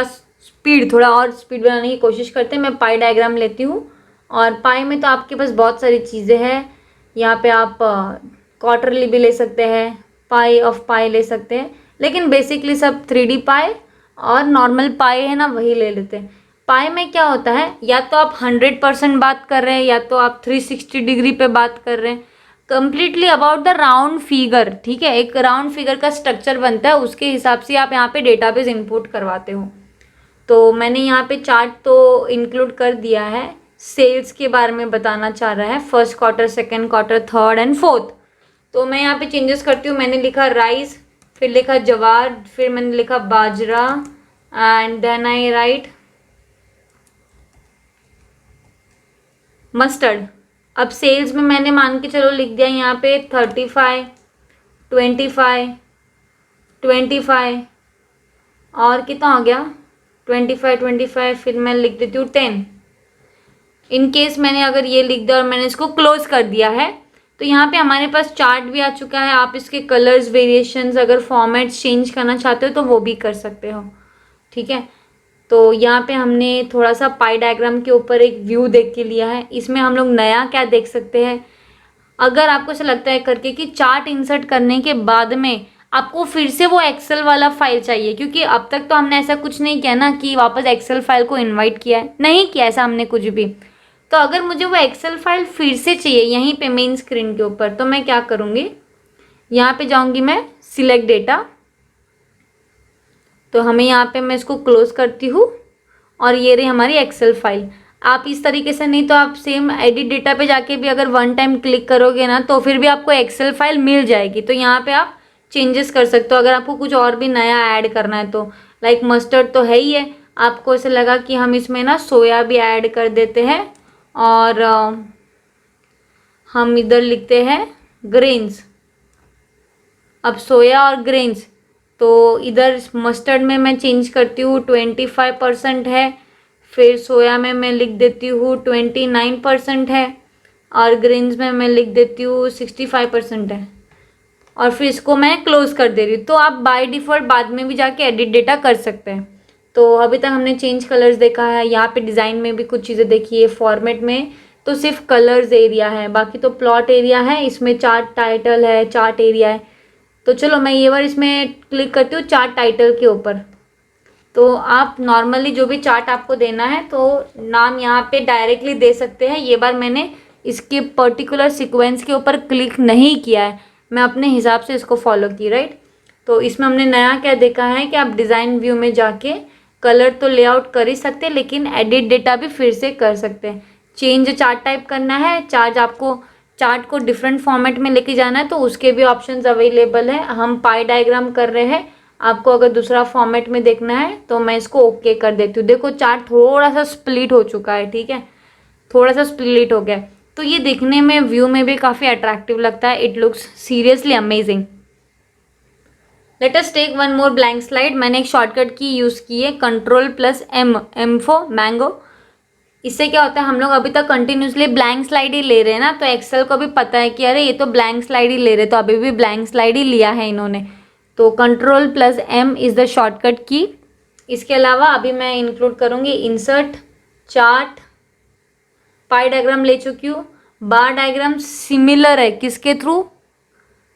और स्पीड बनाने की कोशिश करते हैं। मैं पाई डायग्राम लेती हूँ, और पाई में तो आपके पास बहुत सारी चीज़ें हैं। यहाँ पे आप क्वार्टरली भी ले सकते हैं, पाई ऑफ पाई ले सकते हैं, लेकिन बेसिकली सब 3D पाई और नॉर्मल पाई है ना वही ले लेते हैं। पाई में क्या होता है, या तो आप 100% बात कर रहे हैं, या तो आप 360 डिग्री पे बात कर रहे हैं, completely about the round figure. ठीक है, एक राउंड फिगर का स्ट्रक्चर बनता है, उसके हिसाब से आप यहाँ पे डेटाबेस इंपोर्ट करवाते हो। तो मैंने यहाँ पे चार्ट तो इंक्लूड कर दिया है। सेल्स के बारे में बताना चाह रहा है, first quarter, second quarter, third and fourth. तो मैं यहाँ पे चेंजेस करती हूँ। मैंने लिखा राइस, फिर लिखा जवार, फिर मैंने लिखा बाजरा, and then I write mustard. अब सेल्स में मैंने मान के चलो लिख दिया यहाँ पे 35, 25, 25, और कितना हो गया 25, 25, फिर मैं लिख देती हूँ 10। इन केस मैंने अगर ये लिख दिया और मैंने इसको क्लोज कर दिया है, तो यहाँ पे हमारे पास चार्ट भी आ चुका है। आप इसके कलर्स, वेरिएशंस, अगर फॉर्मेट्स चेंज करना चाहते हो तो वो भी कर सकते हो। ठीक है, तो यहाँ पे हमने थोड़ा सा पाई डायग्राम के ऊपर एक व्यू देख के लिया है। इसमें हम लोग नया क्या देख सकते हैं, अगर आपको ऐसा लगता है करके कि चार्ट इंसर्ट करने के बाद में आपको फिर से वो एक्सेल वाला फाइल चाहिए, क्योंकि अब तक तो हमने ऐसा कुछ नहीं किया ना कि वापस एक्सेल फाइल को इनवाइट किया है, नहीं किया ऐसा हमने कुछ भी। तो अगर मुझे वो एक्सेल फाइल फिर से चाहिए यहीं पे मेन स्क्रीन के ऊपर, तो मैं क्या करूँगी, यहाँ पे जाऊँगी मैं सिलेक्ट डेटा, तो हमें यहाँ पे मैं इसको क्लोज करती हूँ, और ये रही हमारी एक्सेल फाइल। आप इस तरीके से नहीं तो आप सेम एडिट डेटा पे जाके भी अगर वन टाइम क्लिक करोगे ना तो फिर भी आपको एक्सेल फाइल मिल जाएगी। तो यहाँ पे आप चेंजेस कर सकते हो अगर आपको कुछ और भी नया ऐड करना है तो। लाइक मस्टर्ड तो है ही है, आपको ऐसा लगा कि हम इसमें ना सोया भी ऐड कर देते हैं, और हम इधर लिखते हैं ग्रेन्स। अब सोया और ग्रेन्स, तो इधर मस्टर्ड में मैं चेंज करती हूँ 25% है, फिर सोया में मैं लिख देती हूँ 29% है, और ग्रेन्स में मैं लिख देती हूँ 65% है, और फिर इसको मैं क्लोज कर दे रही हूँ। तो आप बाय डिफ़ॉल्ट बाद में भी जाके एडिट डेटा कर सकते हैं। तो अभी तक हमने चेंज कलर्स देखा है, यहाँ पे डिज़ाइन में भी कुछ चीज़ें देखी है। फॉर्मेट में तो सिर्फ कलर्स एरिया है, बाकी तो प्लॉट एरिया है, इसमें चार्ट टाइटल है, चार्ट एरिया है। तो चलो मैं ये बार इसमें क्लिक करती हूँ चार्ट टाइटल के ऊपर। तो आप नॉर्मली जो भी चार्ट आपको देना है तो नाम यहाँ पे डायरेक्टली दे सकते हैं। ये बार मैंने इसके पर्टिकुलर सीक्वेंस के ऊपर क्लिक नहीं किया है, मैं अपने हिसाब से इसको फॉलो की, राइट। तो इसमें हमने नया क्या देखा है कि आप डिज़ाइन व्यू में जाके कलर तो लेआउट कर ही सकते हैं, लेकिन एडिट डेटा भी फिर से कर सकते हैं। चेंज चार्ट टाइप करना है, चार्ट को डिफरेंट फॉर्मेट में लेके जाना है तो उसके भी ऑप्शंस अवेलेबल है। हम पाई डायग्राम कर रहे हैं, आपको अगर दूसरा फॉर्मेट में देखना है तो मैं इसको ओके कर देती हूँ। देखो चार्ट थोड़ा सा स्प्लिट हो चुका है, ठीक है, थोड़ा सा स्प्लिट हो गया, तो ये देखने में व्यू में भी काफ़ी अट्रैक्टिव लगता है। It looks seriously amazing. Let us take one more blank slide. मैंने एक शॉर्टकट की यूज़ की है, Ctrl+M, M फॉर मैंगो। इससे क्या होता है, हम लोग अभी तक कंटिन्यूसली ब्लैंक स्लाइड ही ले रहे हैं ना, तो एक्सेल को भी पता है कि अरे ये तो ब्लैंक स्लाइड ही ले रहे, तो अभी भी ब्लैंक स्लाइड ही लिया है इन्होंने। तो Ctrl+M इज़ द शॉर्टकट की। इसके अलावा अभी मैं इंक्लूड करूँगी इंसर्ट, चार्ट, पाई डायग्राम ले चुकी हूँ। बार डायग्राम सिमिलर है किसके थ्रू,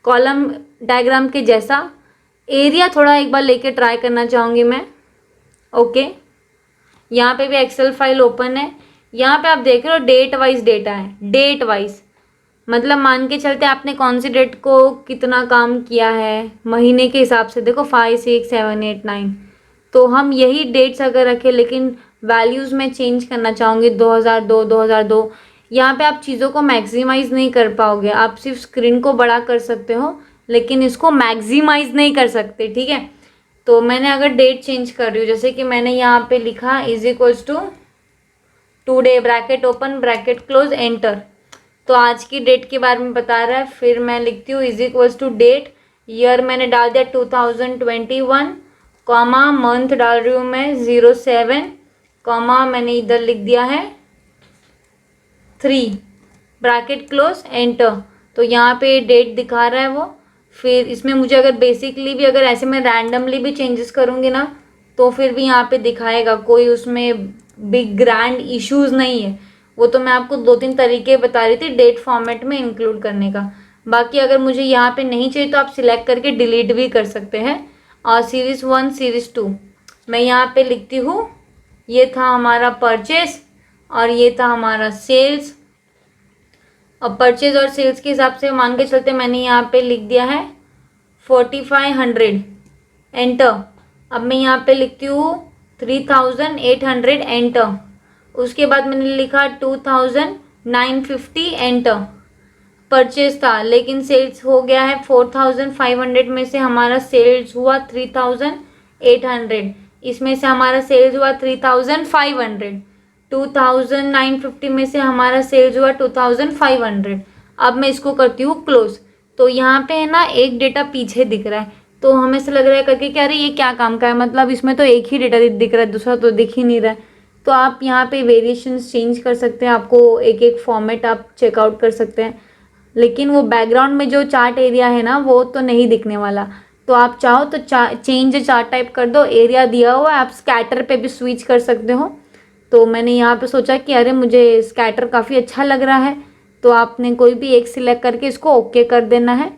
कॉलम डायग्राम के जैसा। एरिया थोड़ा एक बार लेके ट्राई करना चाहूँगी मैं। ओके, यहाँ पे भी एक्सेल फाइल ओपन है। यहाँ पे आप देख रहे हो डेट वाइज डेटा है, डेट वाइज मतलब मान के चलते आपने कौन सी डेट को कितना काम किया है, महीने के हिसाब से देखो 5, 6, 7, 8, 9। तो हम यही डेट्स अगर रखें, लेकिन वैल्यूज़ में चेंज करना चाहूँगी 2002, 2002। यहाँ पे आप चीज़ों को मैक्सिमाइज़ नहीं कर पाओगे, आप सिर्फ स्क्रीन को बड़ा कर सकते हो लेकिन इसको मैक्सिमाइज़ नहीं कर सकते, ठीक है। तो मैंने अगर डेट चेंज कर रही हूँ, जैसे कि मैंने यहाँ पे लिखा is equals to today, bracket open bracket close enter. तो आज की डेट के बारे में बता रहा है। फिर मैं लिखती हूँ is equals to date, year मैंने डाल दिया 2021, कॉमा मंथ डाल रही हूँ मैं 07, कॉमा मैंने इधर लिख दिया है 3, ब्रैकेट क्लोज एंटर। तो यहाँ पे डेट दिखा रहा है वो। फिर इसमें मुझे अगर बेसिकली भी अगर ऐसे मैं रैंडमली भी चेंजेस करूँगी ना तो फिर भी यहाँ पे दिखाएगा, कोई उसमें बिग ग्रैंड इश्यूज नहीं है। वो तो मैं आपको 2-3 तरीके बता रही थी डेट फॉर्मेट में इंक्लूड करने का। बाकी अगर मुझे यहाँ पे नहीं चाहिए तो आप सिलेक्ट करके डिलीट भी कर सकते हैं। और सीरीज़ 1, सीरीज़ 2 मैं यहाँ पे लिखती हूँ। ये था हमारा परचेस और ये था हमारा सेल्स। अब परचेज और सेल्स के हिसाब से मान के चलते मैंने यहाँ पे लिख दिया है 4500, एंटर। अब मैं यहाँ पे लिखती हूँ 3800, एंटर। उसके बाद मैंने लिखा 2950, एंटर। परचेज था लेकिन सेल्स हो गया है 4500 में से हमारा सेल्स हुआ 3800, इसमें से हमारा सेल्स हुआ 3500, 2950 में से हमारा सेल्स हुआ 2500। अब मैं इसको करती हूँ क्लोज। तो यहाँ पे है ना एक डेटा पीछे दिख रहा है, तो हमें ऐसा लग रहा है करके क्या, अरे ये क्या काम का है, मतलब इसमें तो एक ही डेटा दिख रहा है, दूसरा तो दिख ही नहीं रहा है। तो आप यहाँ पे वेरिएशंस चेंज कर सकते हैं, आपको एक एक फॉर्मेट आप चेकआउट कर सकते हैं, लेकिन वो बैकग्राउंड में जो चार्ट एरिया है ना वो तो नहीं दिखने वाला। तो आप चाहो तो चेंज चार्ट टाइप कर दो, एरिया दिया हुआ है, आप स्कैटर पे भी स्विच कर सकते हो। तो मैंने यहाँ पे सोचा कि अरे मुझे स्कैटर काफ़ी अच्छा लग रहा है, तो आपने कोई भी एक सिलेक्ट करके इसको ओके कर देना है।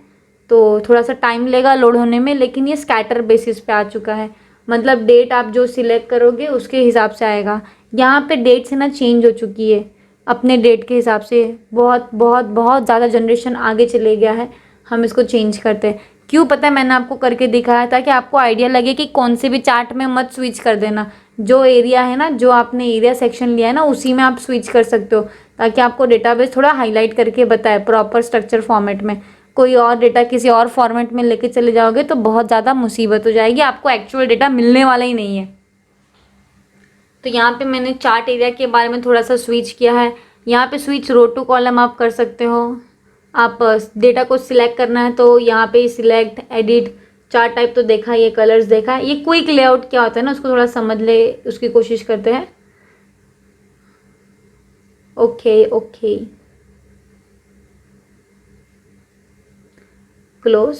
तो थोड़ा सा टाइम लेगा लोड होने में, लेकिन ये स्कैटर बेसिस पे आ चुका है, मतलब डेट आप जो सिलेक्ट करोगे उसके हिसाब से आएगा। यहाँ पे डेट से ना चेंज हो चुकी है अपने डेट के हिसाब से, बहुत बहुत बहुत ज़्यादा जनरेशन आगे चले गया है। हम इसको चेंज करते हैं, क्यों पता है, मैंने आपको करके दिखाया था कि आपको आइडिया लगे कि कौन से भी चार्ट में मत स्विच कर देना। जो एरिया है ना, जो आपने एरिया सेक्शन लिया है ना, उसी में आप स्विच कर सकते हो, ताकि आपको डेटाबेस थोड़ा हाईलाइट करके बताए प्रॉपर स्ट्रक्चर फॉर्मेट में। कोई और डेटा किसी और फॉर्मेट में लेके चले जाओगे तो बहुत ज़्यादा मुसीबत हो जाएगी, आपको एक्चुअल डेटा मिलने वाला ही नहीं है। तो यहाँ पे मैंने चार्ट एरिया के बारे में थोड़ा सा स्विच किया है। यहाँ पे स्विच रो टू कॉलम आप कर सकते हो। आप डेटा को सिलेक्ट करना है तो यहाँ पे सिलेक्ट, एडिट, चार्ट टाइप तो देखा, ये कलर्स देखा है। ये क्विक लेआउट क्या होता है ना, उसको थोड़ा समझ ले, उसकी कोशिश करते हैं। Okay okay, close.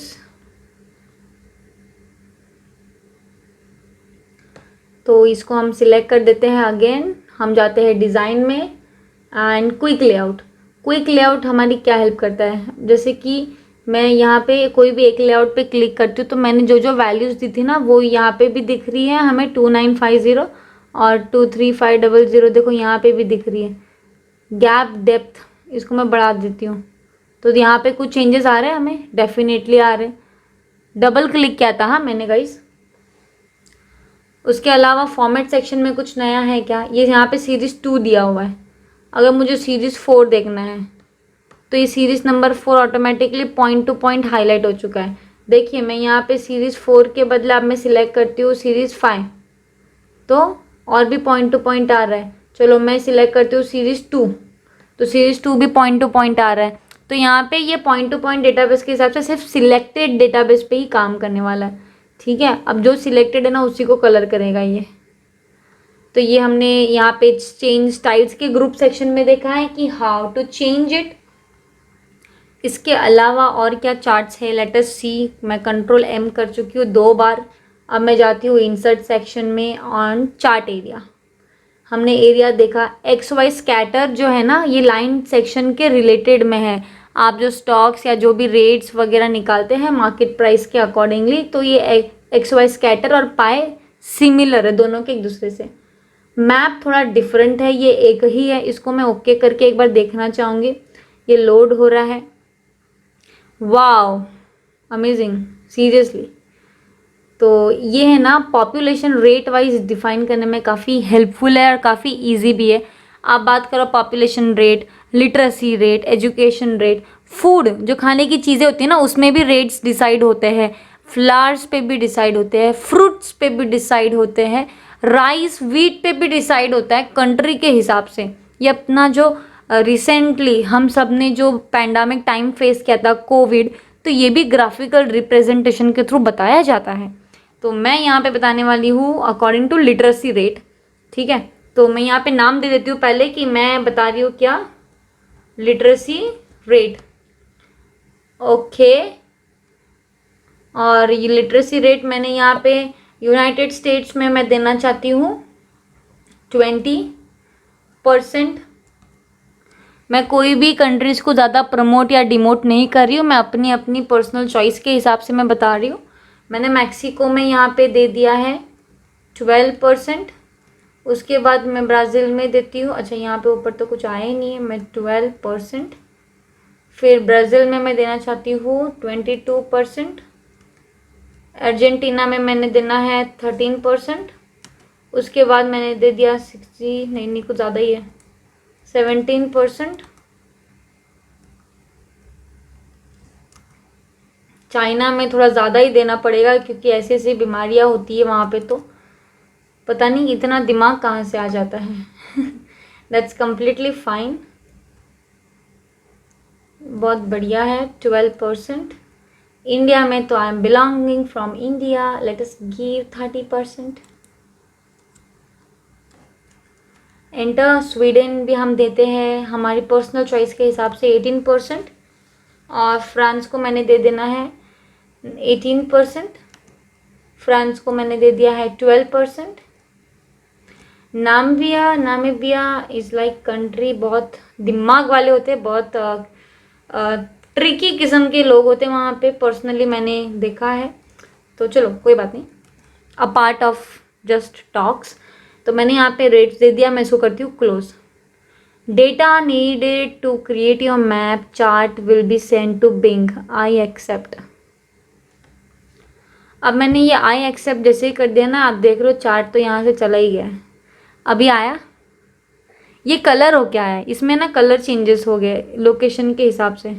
तो इसको हम सिलेक्ट कर देते हैं। अगेन हम जाते हैं डिज़ाइन में and quick layout. Quick layout हमारी क्या हेल्प करता है, जैसे कि मैं यहाँ पे कोई भी एक लेआउट पे क्लिक करती हूँ तो मैंने जो जो वैल्यूज़ दी थी ना वो यहाँ पे भी दिख रही है हमें, 2950 और 23500 देखो यहाँ पे भी दिख रही है। गैप डेप्थ इसको मैं बढ़ा देती हूँ, तो यहाँ पे कुछ चेंजेस आ रहे हैं हमें, डेफिनेटली आ रहे हैं। डबल क्लिक किया था हाँ मैंने गाइस। उसके अलावा फॉर्मेट सेक्शन में कुछ नया है क्या, ये यहाँ पे सीरीज़ 2 दिया हुआ है। अगर मुझे सीरीज़ 4 देखना है तो ये series number 4 automatically point two point highlight हो चुका है। देखिए मैं यहाँ पे सीरीज़ 4 के बदले अब मैं सिलेक्ट करती हूँ सीरीज़ 5, तो और भी पॉइंट टू पॉइंट आ रहा है। चलो मैं सिलेक्ट करती हूँ सीरीज़ 2, तो सीरीज़ 2 भी पॉइंट टू पॉइंट आ रहा है। तो यहाँ पे ये पॉइंट टू पॉइंट डेटाबेस के हिसाब से सिर्फ सिलेक्टेड डेटाबेस पे ही काम करने वाला है, ठीक है। अब जो सिलेक्टेड है ना उसी को कलर करेगा ये। तो ये हमने यहाँ पे चेंज स्टाइल्स के ग्रुप सेक्शन में देखा है कि हाउ टू चेंज इट। इसके अलावा और क्या चार्ट्स है, लेट अस सी। मैं कंट्रोल M कर चुकी हूँ 2 बार। अब मैं जाती हूँ इंसर्ट सेक्शन में ऑन चार्ट एरिया। हमने एरिया देखा। एक्स वाई स्कैटर जो है ना, ये लाइन सेक्शन के रिलेटेड में है। आप जो स्टॉक्स या जो भी रेट्स वगैरह निकालते हैं मार्केट प्राइस के अकॉर्डिंगली, तो ये एक्स वाई स्कैटर और पाई सिमिलर है दोनों के एक दूसरे से। मैप थोड़ा डिफरेंट है, ये एक ही है, इसको मैं ओके करके एक बार देखना चाहूँगी। ये लोड हो रहा है। Wow, amazing, seriously. तो ये है ना, पॉपुलेशन रेट वाइज डिफाइन करने में काफ़ी हेल्पफुल है और काफ़ी इजी भी है। आप बात करो population rate, literacy rate, education rate, food जो खाने की चीज़ें होती हैं ना, उसमें भी रेट्स डिसाइड होते हैं। फ्लावर्स पे भी डिसाइड होते हैं, फ्रूट्स पे भी डिसाइड होते हैं, राइस व्हीट पे भी डिसाइड होता है कंट्री के हिसाब से। ये अपना जो रिसेंटली हम सब ने जो पैंडमिक टाइम फेस किया था, कोविड, तो ये भी ग्राफिकल रिप्रेजेंटेशन के थ्रू बताया जाता है। तो मैं यहाँ पे बताने वाली हूँ अकॉर्डिंग टू लिटरेसी रेट। ठीक है, तो मैं यहाँ पे नाम दे देती हूँ पहले कि मैं बता रही हूँ क्या, लिटरेसी रेट। ओके, और ये लिटरेसी रेट मैंने यहाँ पे यूनाइटेड स्टेट्स में मैं देना चाहती हूँ 20%। मैं कोई भी कंट्रीज़ को ज़्यादा प्रमोट या डिमोट नहीं कर रही हूँ, मैं अपनी अपनी पर्सनल चॉइस के हिसाब से मैं बता रही हूँ। मैंने मैक्सिको में यहाँ पे दे दिया है 12%। उसके बाद मैं ब्राज़ील में देती हूँ, अच्छा यहाँ पे ऊपर तो कुछ आया ही नहीं है, मैं 12%। फिर ब्राज़ील में मैं देना चाहती हूँ 22%। अर्जेंटीना में मैंने देना है 13%। उसके बाद मैंने दे दिया 60, नहीं कुछ ज़्यादा ही है, 17%। चाइना में थोड़ा ज़्यादा ही देना पड़ेगा क्योंकि ऐसी ऐसी बीमारियां होती है वहाँ पे, तो पता नहीं इतना दिमाग कहाँ से आ जाता है। दैट्स कम्प्लीटली फाइन, बहुत बढ़िया है, 12%। इंडिया में तो I am belonging from India, let us give 30%। Enter Sweden भी हम देते हैं हमारी पर्सनल चॉइस के हिसाब से 18%। और फ्रांस को मैंने दे देना है 18%। फ्रांस को मैंने दे दिया है 12%। नामीबिया इज़ लाइक कंट्री, बहुत दिमाग वाले होते हैं, बहुत ट्रिकी किस्म के लोग होते हैं वहाँ पे, पर्सनली मैंने देखा है। तो चलो कोई बात नहीं, a part of just talks. तो मैंने यहाँ पे रेट्स दे दिया, मैं इसको करती हूँ close. Data needed to create your map chart will be send to Bing, I accept. अब मैंने ये आई एक्सेप्ट जैसे ही कर दिया ना, आप देख रहे हो चार्ट तो यहाँ से चला ही गया है। अभी आया, ये कलर हो क्या है, इसमें ना कलर चेंजेस हो गए लोकेशन के हिसाब से।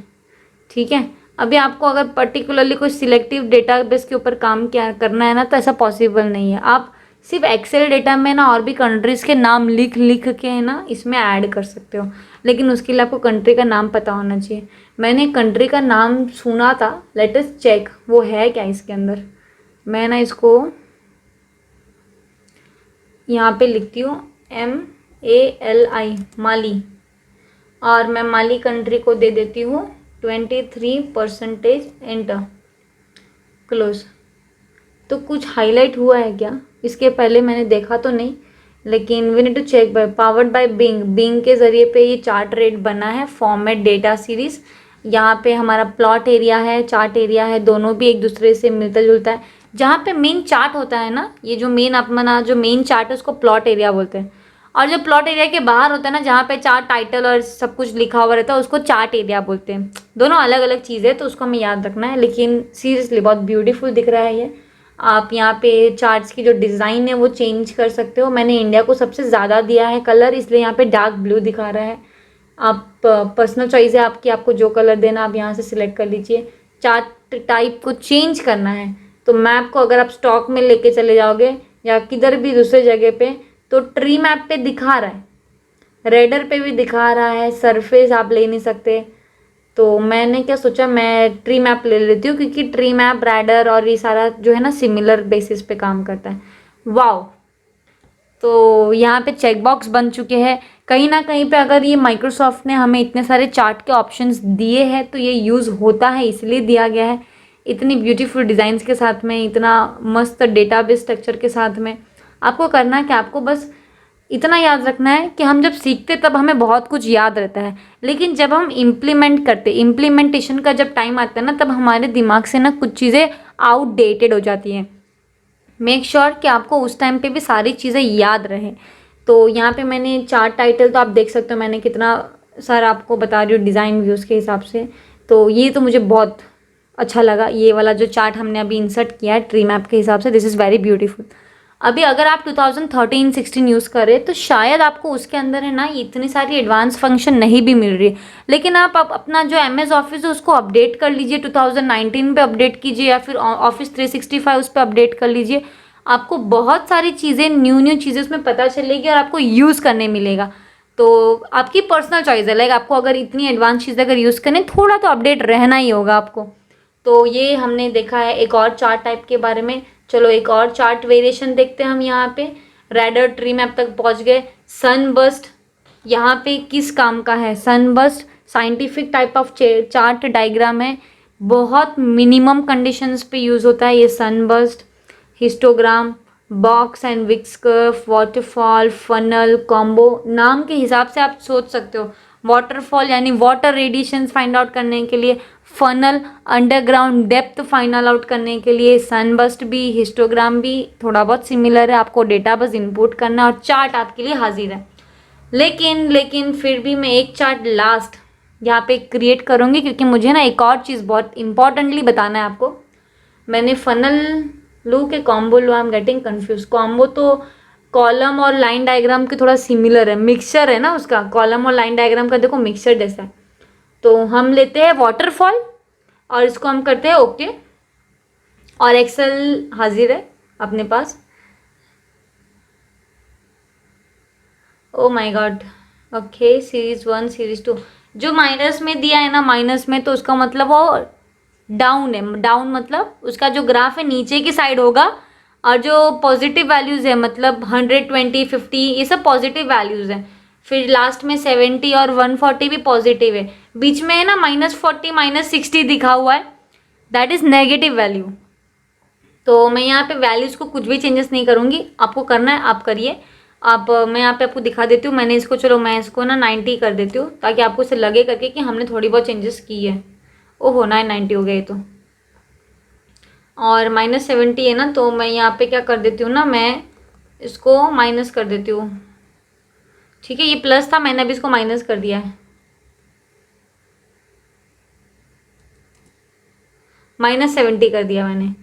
ठीक है, अभी आपको अगर पर्टिकुलरली कोई सिलेक्टिव डेटाबेस के ऊपर काम क्या करना है ना, तो ऐसा पॉसिबल नहीं है। आप सिर्फ एक्सेल डेटा में ना और भी कंट्रीज़ के नाम लिख लिख के है ना इसमें ऐड कर सकते हो, लेकिन उसके लिए आपको कंट्री का नाम पता होना चाहिए। मैंने कंट्री का नाम सुना था, लेट अस चेक वो है क्या इसके अंदर। मैं ना इसको यहाँ पे लिखती हूँ MALI, माली, और मैं माली कंट्री को दे देती हूँ 23%। Enter, close. तो कुछ हाईलाइट हुआ है क्या, इसके पहले मैंने देखा तो नहीं, लेकिन we need to check. By powered by Bing के ज़रिए पे ये चार्ट रेट बना है, फॉर्मेट डेटा सीरीज़। यहाँ पे हमारा प्लॉट एरिया है, चार्ट एरिया है, दोनों भी एक दूसरे से मिलता जुलता है। जहाँ पे मेन चार्ट होता है ना, ये जो मेन अपना जो मेन चार्ट है उसको प्लॉट एरिया बोलते हैं, और जो प्लॉट एरिया के बाहर होता है ना, जहाँ पे चार्ट टाइटल और सब कुछ लिखा हुआ रहता है, उसको चार्ट एरिया बोलते हैं। दोनों अलग अलग चीज़ है, तो उसको हमें याद रखना है। लेकिन सीरियसली बहुत ब्यूटीफुल दिख रहा है ये। आप यहाँ पे चार्ट्स की जो डिज़ाइन है वो चेंज कर सकते हो। मैंने इंडिया को सबसे ज़्यादा दिया है कलर, इसलिए यहाँ पे डार्क ब्लू दिखा रहा है। आप पर्सनल चॉइस है आपकी, आपको जो कलर देना आप यहाँ से सिलेक्ट कर लीजिए। चार्ट टाइप को चेंज करना है तो मैप को अगर आप स्टॉक में लेके चले जाओगे या किधर भी दूसरे जगह पे, तो ट्री मैप पे दिखा रहा है, रेडर पे भी दिखा रहा है, सरफेस आप ले नहीं सकते। तो मैंने क्या सोचा, मैं ट्री मैप ले लेती हूँ, क्योंकि ट्री मैप, रैडर और ये सारा जो है ना सिमिलर बेसिस पे काम करता है। वाओ, तो यहाँ पे चेक बॉक्स बन चुके हैं। कहीं ना कहीं पे अगर ये माइक्रोसॉफ्ट ने हमें इतने सारे चार्ट के ऑप्शंस दिए हैं तो ये यूज़ होता है, इसलिए दिया गया है। इतनी ब्यूटीफुल डिज़ाइंस के साथ में, इतना मस्त डेटाबेस स्ट्रक्चर के साथ में। आपको करना है कि आपको बस इतना याद रखना है कि हम जब सीखते तब हमें बहुत कुछ याद रहता है, लेकिन जब हम इम्प्लीमेंट करते, इम्प्लीमेंटेशन का जब टाइम आता है ना, तब हमारे दिमाग से ना कुछ चीज़ें आउटडेटेड हो जाती हैं। मेक श्योर कि आपको उस टाइम पे भी सारी चीज़ें याद रहे। तो यहाँ पे मैंने चार्ट टाइटल तो आप देख सकते हो, मैंने कितना सारा आपको बता रही हूँ डिज़ाइन व्यूज़ के हिसाब से। तो ये तो मुझे बहुत अच्छा लगा, ये वाला जो चार्ट हमने अभी इंसर्ट किया है ट्री मैप के हिसाब से, दिस इज़ वेरी ब्यूटीफुल। अभी अगर आप 2013-16 यूज़ करें तो शायद आपको उसके अंदर है ना इतनी सारी एडवांस फंक्शन नहीं भी मिल रही है, लेकिन आप अपना जो MS ऑफिस है उसको अपडेट कर लीजिए, 2019 पे अपडेट कीजिए, या फिर ऑफिस 365 उस पर अपडेट कर लीजिए। आपको बहुत सारी चीज़ें, न्यू चीज़ें उसमें पता चलेगी और आपको यूज़ करने मिलेगा। तो आपकी पर्सनल चॉइस है, लाइक आपको अगर इतनी एडवांस चीज़ें अगर यूज़ करने, थोड़ा तो अपडेट रहना ही होगा आपको। तो ये हमने देखा है एक और चार्ट टाइप के बारे में। चलो एक और चार्ट वेरिएशन देखते हैं हम। यहाँ पे रैडर ट्री मैप तक पहुँच गए। सनबर्स्ट यहाँ पे किस काम का है? Sunburst scientific type of chart diagram है, बहुत मिनिमम कंडीशंस पे यूज़ होता है ये sunburst. Histogram, box and wicks curve, waterfall, funnel, combo, नाम के हिसाब से आप सोच सकते हो। वाटरफॉल यानी वाटर रेडिएशंस फाइंड आउट करने के लिए, funnel underground depth find out करने के लिए, सनबर्स्ट भी, हिस्टोग्राम भी थोड़ा बहुत सिमिलर है, आपको डेटा बस इनपुट करना और चार्ट आपके लिए हाजिर है। लेकिन फिर भी मैं एक चार्ट लास्ट यहाँ पे क्रिएट करूँगी, क्योंकि मुझे ना एक और चीज़ बहुत इंपॉर्टेंटली बताना है आपको। मैंने फनल लू के कॉम्बो लू, आई एम गेटिंग कन्फ्यूज। कॉम्बो तो कॉलम और लाइन डायग्राम के थोड़ा सिमिलर है, मिक्सचर है ना उसका, कॉलम और लाइन डायग्राम का देखो मिक्सचर जैसा है। तो हम लेते हैं वाटरफॉल और इसको हम करते हैं ओके, और एक्सेल हाजिर है अपने पास। Oh my god, okay series 1 series 2 जो माइनस में दिया है ना, माइनस में, तो उसका मतलब वो डाउन है। डाउन मतलब उसका जो ग्राफ है नीचे की साइड होगा, और जो पॉजिटिव वैल्यूज़ है मतलब 100, 20, 50 ये सब पॉजिटिव वैल्यूज़ हैं। फिर लास्ट में 70 और 140 भी पॉजिटिव है। बीच में है ना -40 -60 दिखा हुआ है, दैट इज़ नेगेटिव वैल्यू। तो मैं यहाँ पे वैल्यूज़ को कुछ भी चेंजेस नहीं करूँगी, आपको करना है आप करिए। आप मैं यहाँ पे आपको दिखा देती हूँ। मैंने इसको, चलो मैं इसको ना 90 कर देती हूँ, ताकि आपको इसे लगे करके कि हमने थोड़ी बहुत चेंजेस की है। ओहो 990 हो गए तो, और -70 है ना, तो मैं यहाँ पे क्या कर देती हूँ ना, मैं इसको माइनस कर देती हूँ। ठीक है, ये प्लस था, मैंने अभी इसको माइनस कर दिया है, -70 कर दिया मैंने।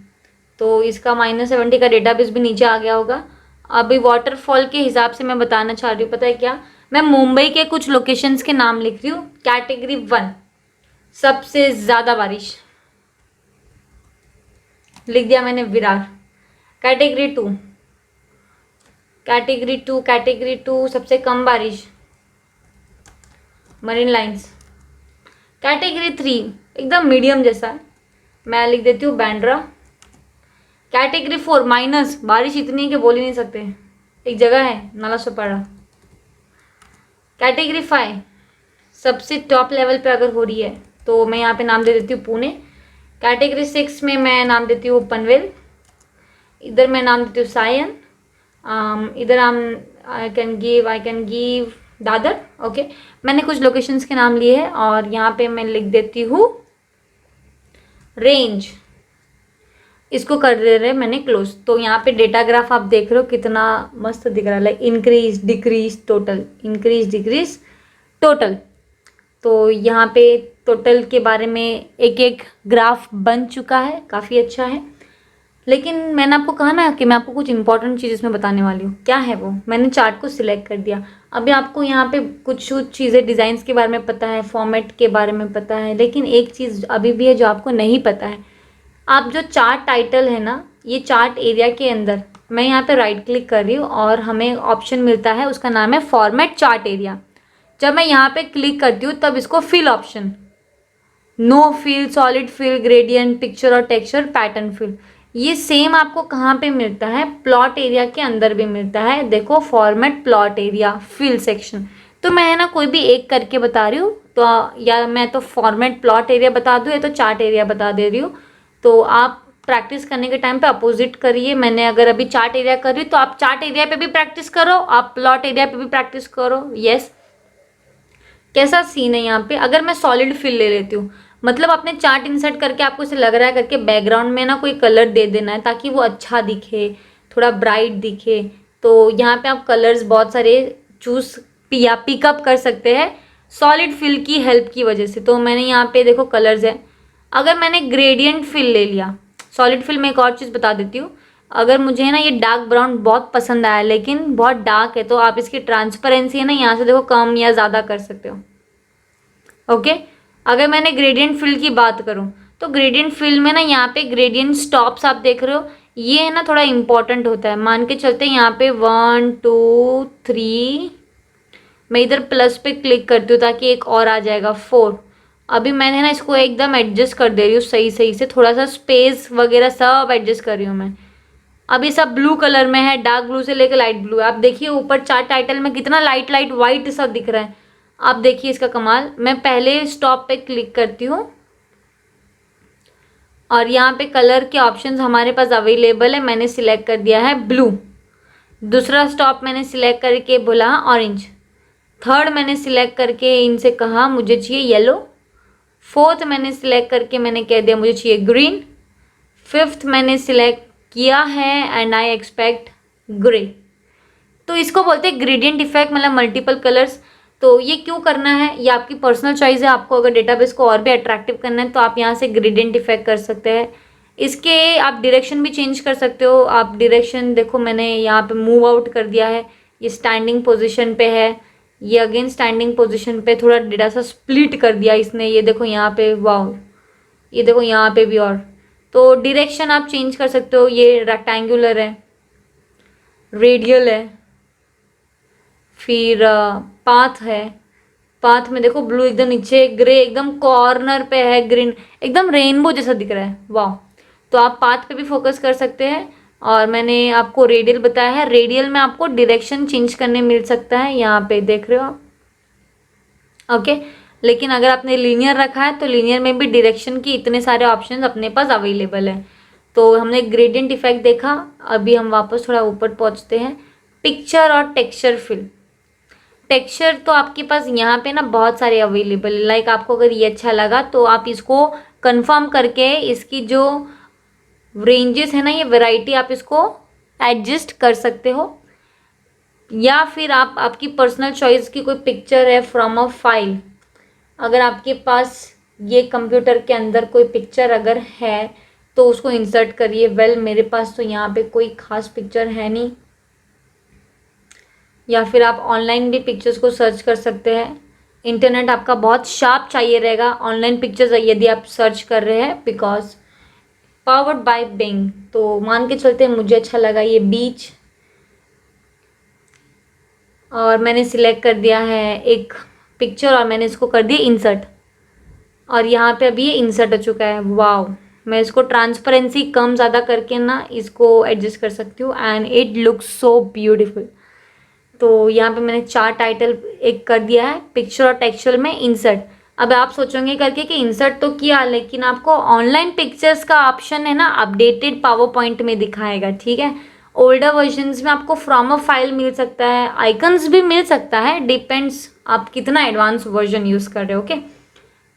तो इसका -70 का डेटाबेस भी नीचे आ गया होगा। अभी वाटरफॉल के हिसाब से मैं बताना चाह रही हूँ, पता है क्या, मैं मुंबई के कुछ लोकेशंस के नाम लिख रही हूँ। कैटेगरी 1 सबसे ज़्यादा बारिश लिख दिया मैंने, विरार। कैटेगरी 2 सबसे कम बारिश, मरीन लाइंस। कैटेगरी 3 एकदम मीडियम जैसा है, मैं लिख देती हूँ बैंड्रा। कैटेगरी 4 माइनस, बारिश इतनी है कि बोल ही नहीं सकते, एक जगह है नाला सोपारा। कैटेगरी 5 सबसे टॉप लेवल पे अगर हो रही है तो मैं यहाँ पे नाम दे देती हूँ पुणे। कैटेगरी 6 में मैं नाम देती हूँ पनवेल। इधर मैं नाम देती हूँ सायन। इधर I can give Dadar. Okay, मैंने कुछ लोकेशंस के नाम लिए हैं, और यहाँ पे मैं लिख देती हूँ रेंज। इसको कर दे रहे मैंने क्लोज। तो यहाँ पे डेटा ग्राफ आप देख रहे हो कितना मस्त दिख रहा है, like increase decrease total, increase decrease total. तो यहाँ पे टोटल के बारे में एक एक ग्राफ बन चुका है, काफ़ी अच्छा है। लेकिन मैंने आपको कहा ना कि मैं आपको कुछ इंपॉर्टेंट चीज़ इसमें बताने वाली हूँ। क्या है वो? मैंने चार्ट को सिलेक्ट कर दिया। अभी आपको यहाँ पे कुछ चीज़ें डिज़ाइंस के बारे में पता है, फॉर्मेट के बारे में पता है, लेकिन एक चीज़ अभी भी है जो आपको नहीं पता है। आप जो चार्ट टाइटल है ना, ये चार्ट एरिया के अंदर मैं यहाँ पे राइट क्लिक कर रही हूँ और हमें ऑप्शन मिलता है, उसका नाम है फॉर्मेट चार्ट एरिया। जब मैं यहाँ पे क्लिक करती हूँ तब इसको fill option, no fill, solid fill, gradient, picture और टेक्सचर, पैटर्न फिल, ये सेम आपको कहाँ पे मिलता है? प्लॉट एरिया के अंदर भी मिलता है। देखो format plot area fill section. तो मैं है ना कोई भी एक करके बता रही हूँ, तो या मैं तो फॉर्मेट प्लॉट एरिया बता दूँ या तो चार्ट एरिया बता दे रही हूँ। तो आप प्रैक्टिस करने के टाइम पे अपोजिट करिए। मैंने अगर अभी चार्ट एरिया कर रही तो आप चार्ट एरिया पे भी प्रैक्टिस करो, आप प्लॉट एरिया पे भी प्रैक्टिस करो। यस, कैसा सीन है यहाँ पे, अगर मैं सॉलिड फिल ले लेती हूँ, मतलब अपने चार्ट इंसर्ट करके आपको इसे लग रहा है करके बैकग्राउंड में ना कोई कलर दे देना है ताकि वो अच्छा दिखे, थोड़ा ब्राइट दिखे। तो यहाँ पे आप कलर्स बहुत सारे चूज या पिकअप कर सकते हैं सॉलिड फिल की हेल्प की वजह से। तो मैंने यहाँ पे देखो कलर्स है। अगर मैंने ग्रेडियंट फिल ले लिया, सॉलिड फिल में एक और चीज़ बता देती हूँ, अगर मुझे है ना ये डार्क ब्राउन बहुत पसंद आया लेकिन बहुत डार्क है, तो आप इसकी ट्रांसपेरेंसी है ना यहाँ से देखो कम या ज़्यादा कर सकते हो। ओके, अगर मैंने ग्रेडियंट फिल की बात करूँ तो ग्रेडियंट फिल में ना यहाँ पे ग्रेडियंट स्टॉप्स आप देख रहे हो, ये है ना थोड़ा इंपॉर्टेंट होता है। मान के चलते हैं यहाँ पे 1 2 3, मैं इधर प्लस पे क्लिक करती हूँ ताकि एक और आ जाएगा 4। अभी मैंने ना इसको एकदम एडजस्ट कर दे रही हूँ सही सही से, थोड़ा सा स्पेस वगैरह सब एडजस्ट कर रही हूँ मैं। अभी सब ब्लू कलर में है, डार्क ब्लू से लेकर लाइट ब्लू है। आप देखिए ऊपर चार्ट टाइटल में कितना लाइट लाइट वाइट सब दिख रहा है। आप देखिए इसका कमाल। मैं पहले स्टॉप पे क्लिक करती हूँ और यहाँ पे कलर के ऑप्शंस हमारे पास अवेलेबल है। मैंने सिलेक्ट कर दिया है ब्लू। दूसरा स्टॉप मैंने सिलेक्ट करके बोला ऑरेंज। थर्ड मैंने सिलेक्ट करके इनसे कहा मुझे चाहिए येलो। फोर्थ मैंने सिलेक्ट करके मैंने कह दिया मुझे चाहिए ग्रीन। फिफ्थ मैंने सिलेक्ट किया है एंड आई एक्सपेक्ट ग्रे। तो इसको बोलते हैं ग्रेडियंट इफेक्ट, मतलब मल्टीपल कलर्स। तो ये क्यों करना है, ये आपकी पर्सनल चॉइस है। आपको अगर डेटाबेस को और भी अट्रैक्टिव करना है तो आप यहाँ से ग्रेडियंट इफेक्ट कर सकते हैं। इसके आप डायरेक्शन भी चेंज कर सकते हो। आप डायरेक्शन देखो मैंने यहाँ पे मूव आउट कर दिया है, ये स्टैंडिंग पोजीशन पे है, ये अगेन स्टैंडिंग पोजीशन पे थोड़ा डेटा सा स्प्लिट कर दिया इसने। ये देखो यहाँ पे, वाओ, ये देखो यहाँ पे भी। और तो डायरेक्शन आप चेंज कर सकते हो। ये रेक्टेंगुलर है, रेडियल है, फिर पाथ है। पाथ में देखो ब्लू एकदम नीचे, ग्रे एकदम कॉर्नर पे है, ग्रीन एकदम रेनबो जैसा दिख रहा है, वाह। तो आप पाथ पे भी फोकस कर सकते हैं। और मैंने आपको रेडियल बताया है, रेडियल में आपको डायरेक्शन चेंज करने मिल सकता है, यहाँ पे देख रहे हो आप। ओके, लेकिन अगर आपने लीनियर रखा है तो लीनियर में भी डायरेक्शन की इतने सारे ऑप्शन अपने पास अवेलेबल है। तो हमने ग्रेडियंट इफेक्ट देखा। अभी हम वापस थोड़ा ऊपर पहुँचते हैं, पिक्चर और टेक्सचर फिल। टेक्सचर तो आपके पास यहाँ पे ना बहुत सारे अवेलेबल है। लाइक आपको अगर ये अच्छा लगा तो आप इसको कंफर्म करके इसकी जो रेंजेस है ना, ये वैरायटी आप इसको एडजस्ट कर सकते हो। या फिर आप आपकी पर्सनल चॉइस की कोई पिक्चर है फ्रॉम अ फाइल, अगर आपके पास ये कंप्यूटर के अंदर कोई पिक्चर अगर है तो उसको इंसर्ट करिए। वेल मेरे पास तो यहाँ पे कोई खास पिक्चर है नहीं। या फिर आप ऑनलाइन भी पिक्चर्स को सर्च कर सकते हैं। इंटरनेट आपका बहुत शार्प चाहिए रहेगा ऑनलाइन पिक्चर्स यदि आप सर्च कर रहे हैं, बिकॉज पावर्ड बाय बिंग। तो मान के चलते हैं मुझे अच्छा लगा ये बीच, और मैंने सिलेक्ट कर दिया है एक पिक्चर और मैंने इसको कर दिया इंसर्ट। और यहाँ पे अभी ये इंसर्ट हो चुका है, वाओ। मैं इसको ट्रांसपेरेंसी कम ज़्यादा करके ना इसको एडजस्ट कर सकती हूँ and it looks so beautiful. तो यहाँ पे मैंने चार टाइटल एक कर दिया है, पिक्चर और टेक्सचर में इंसर्ट। अब आप सोचोगे करके कि इंसर्ट तो किया, लेकिन आपको ऑनलाइन पिक्चर्स का ऑप्शन है ना अपडेटेड पावर पॉइंट में दिखाएगा, ठीक है। ओल्डर वर्जन्स में आपको फ्रॉम अ फाइल मिल सकता है, आइकन्स भी मिल सकता है, डिपेंड्स आप कितना एडवांस वर्जन यूज़ कर रहे हो। ओके,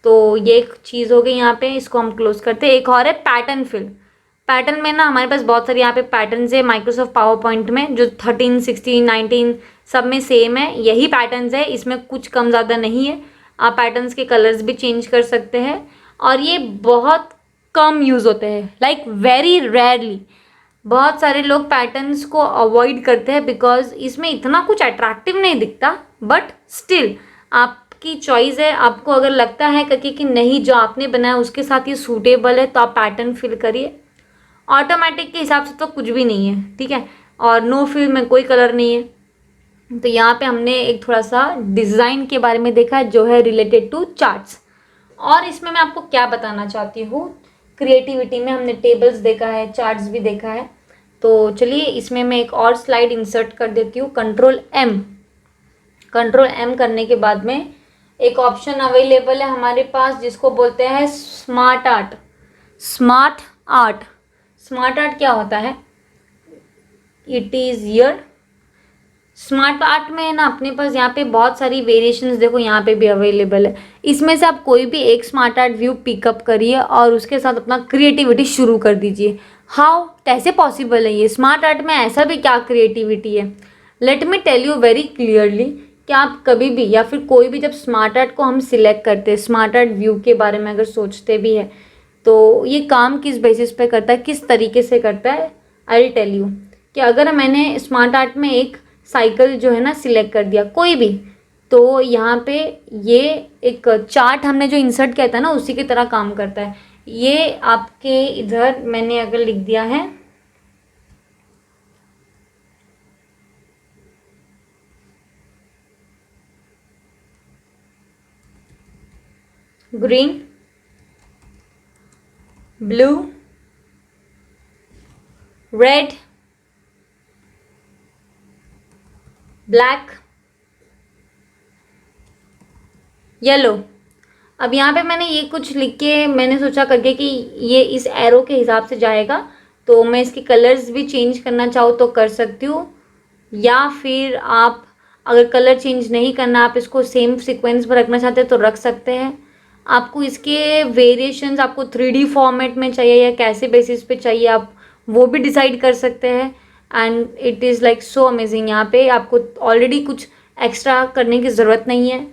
तो ये एक चीज़ हो गई यहाँ पे, इसको हम क्लोज करते हैं। एक और है पैटर्न फिल। पैटर्न में ना हमारे पास बहुत सारे यहाँ पे पैटर्न्स है माइक्रोसॉफ्ट पावर पॉइंट में, जो 13, 16, 19 सब में सेम है, यही पैटर्न्स है, इसमें कुछ कम ज़्यादा नहीं है। आप पैटर्न्स के कलर्स भी चेंज कर सकते हैं और ये बहुत कम यूज़ होते हैं, लाइक वेरी रेयरली। बहुत सारे लोग पैटर्न्स को अवॉइड करते हैं बिकॉज इसमें इतना कुछ अट्रैक्टिव नहीं दिखता, बट स्टिल आपकी चॉइस है। आपको अगर लगता है कि नहीं जो आपने बनाया उसके साथ ये सूटेबल है तो आप पैटर्न फिल करिए। ऑटोमेटिक के हिसाब से तो कुछ भी नहीं है, ठीक है। और नो फिल में कोई कलर नहीं है। तो यहाँ पे हमने एक थोड़ा सा डिज़ाइन के बारे में देखा है जो है रिलेटेड टू चार्ट्स। और इसमें मैं आपको क्या बताना चाहती हूँ, क्रिएटिविटी में हमने टेबल्स देखा है, चार्ट्स भी देखा है। तो चलिए इसमें मैं एक और स्लाइड इंसर्ट कर देती हूँ, कंट्रोल एम करने के बाद में एक ऑप्शन अवेलेबल है हमारे पास जिसको बोलते हैं स्मार्ट आर्ट। स्मार्ट आर्ट क्या होता है? It is your smart art में है ना, अपने पास यहाँ पे बहुत सारी वेरिएशंस देखो यहाँ पे भी अवेलेबल है। इसमें से आप कोई भी एक स्मार्ट आर्ट व्यू पिकअप करिए और उसके साथ अपना क्रिएटिविटी शुरू कर दीजिए। हाउ, कैसे पॉसिबल है ये? स्मार्ट आर्ट में ऐसा भी क्या क्रिएटिविटी है? Let me tell you very clearly कि आप कभी भी या फिर कोई भी जब स्मार्ट आर्ट को हम सिलेक्ट करते हैं, स्मार्ट आर्ट व्यू के बारे में अगर सोचते भी है, तो ये काम किस बेसिस पे करता है, किस तरीके से करता है? आई विल टेल यू कि अगर मैंने स्मार्ट आर्ट में एक साइकिल जो है ना सिलेक्ट कर दिया कोई भी, तो यहाँ पे ये एक चार्ट हमने जो इंसर्ट किया था ना उसी की तरह काम करता है। ये आपके इधर मैंने अगर लिख दिया है green, blue, red, black, yellow. अब यहाँ पे मैंने ये कुछ लिख के मैंने सोचा करके कि ये इस एरो के हिसाब से जाएगा, तो मैं इसके कलर्स भी चेंज करना चाहूँ तो कर सकती हूँ, या फिर आप अगर कलर चेंज नहीं करना, आप इसको सेम सीक्वेंस पर रखना चाहते हैं तो रख सकते हैं। आपको इसके वेरिएशंस आपको 3D फॉर्मेट में चाहिए या कैसे बेसिस पे चाहिए, आप वो भी डिसाइड कर सकते हैं। And it is like so amazing. यहाँ पे आपको ऑलरेडी कुछ एक्स्ट्रा करने की ज़रूरत नहीं है।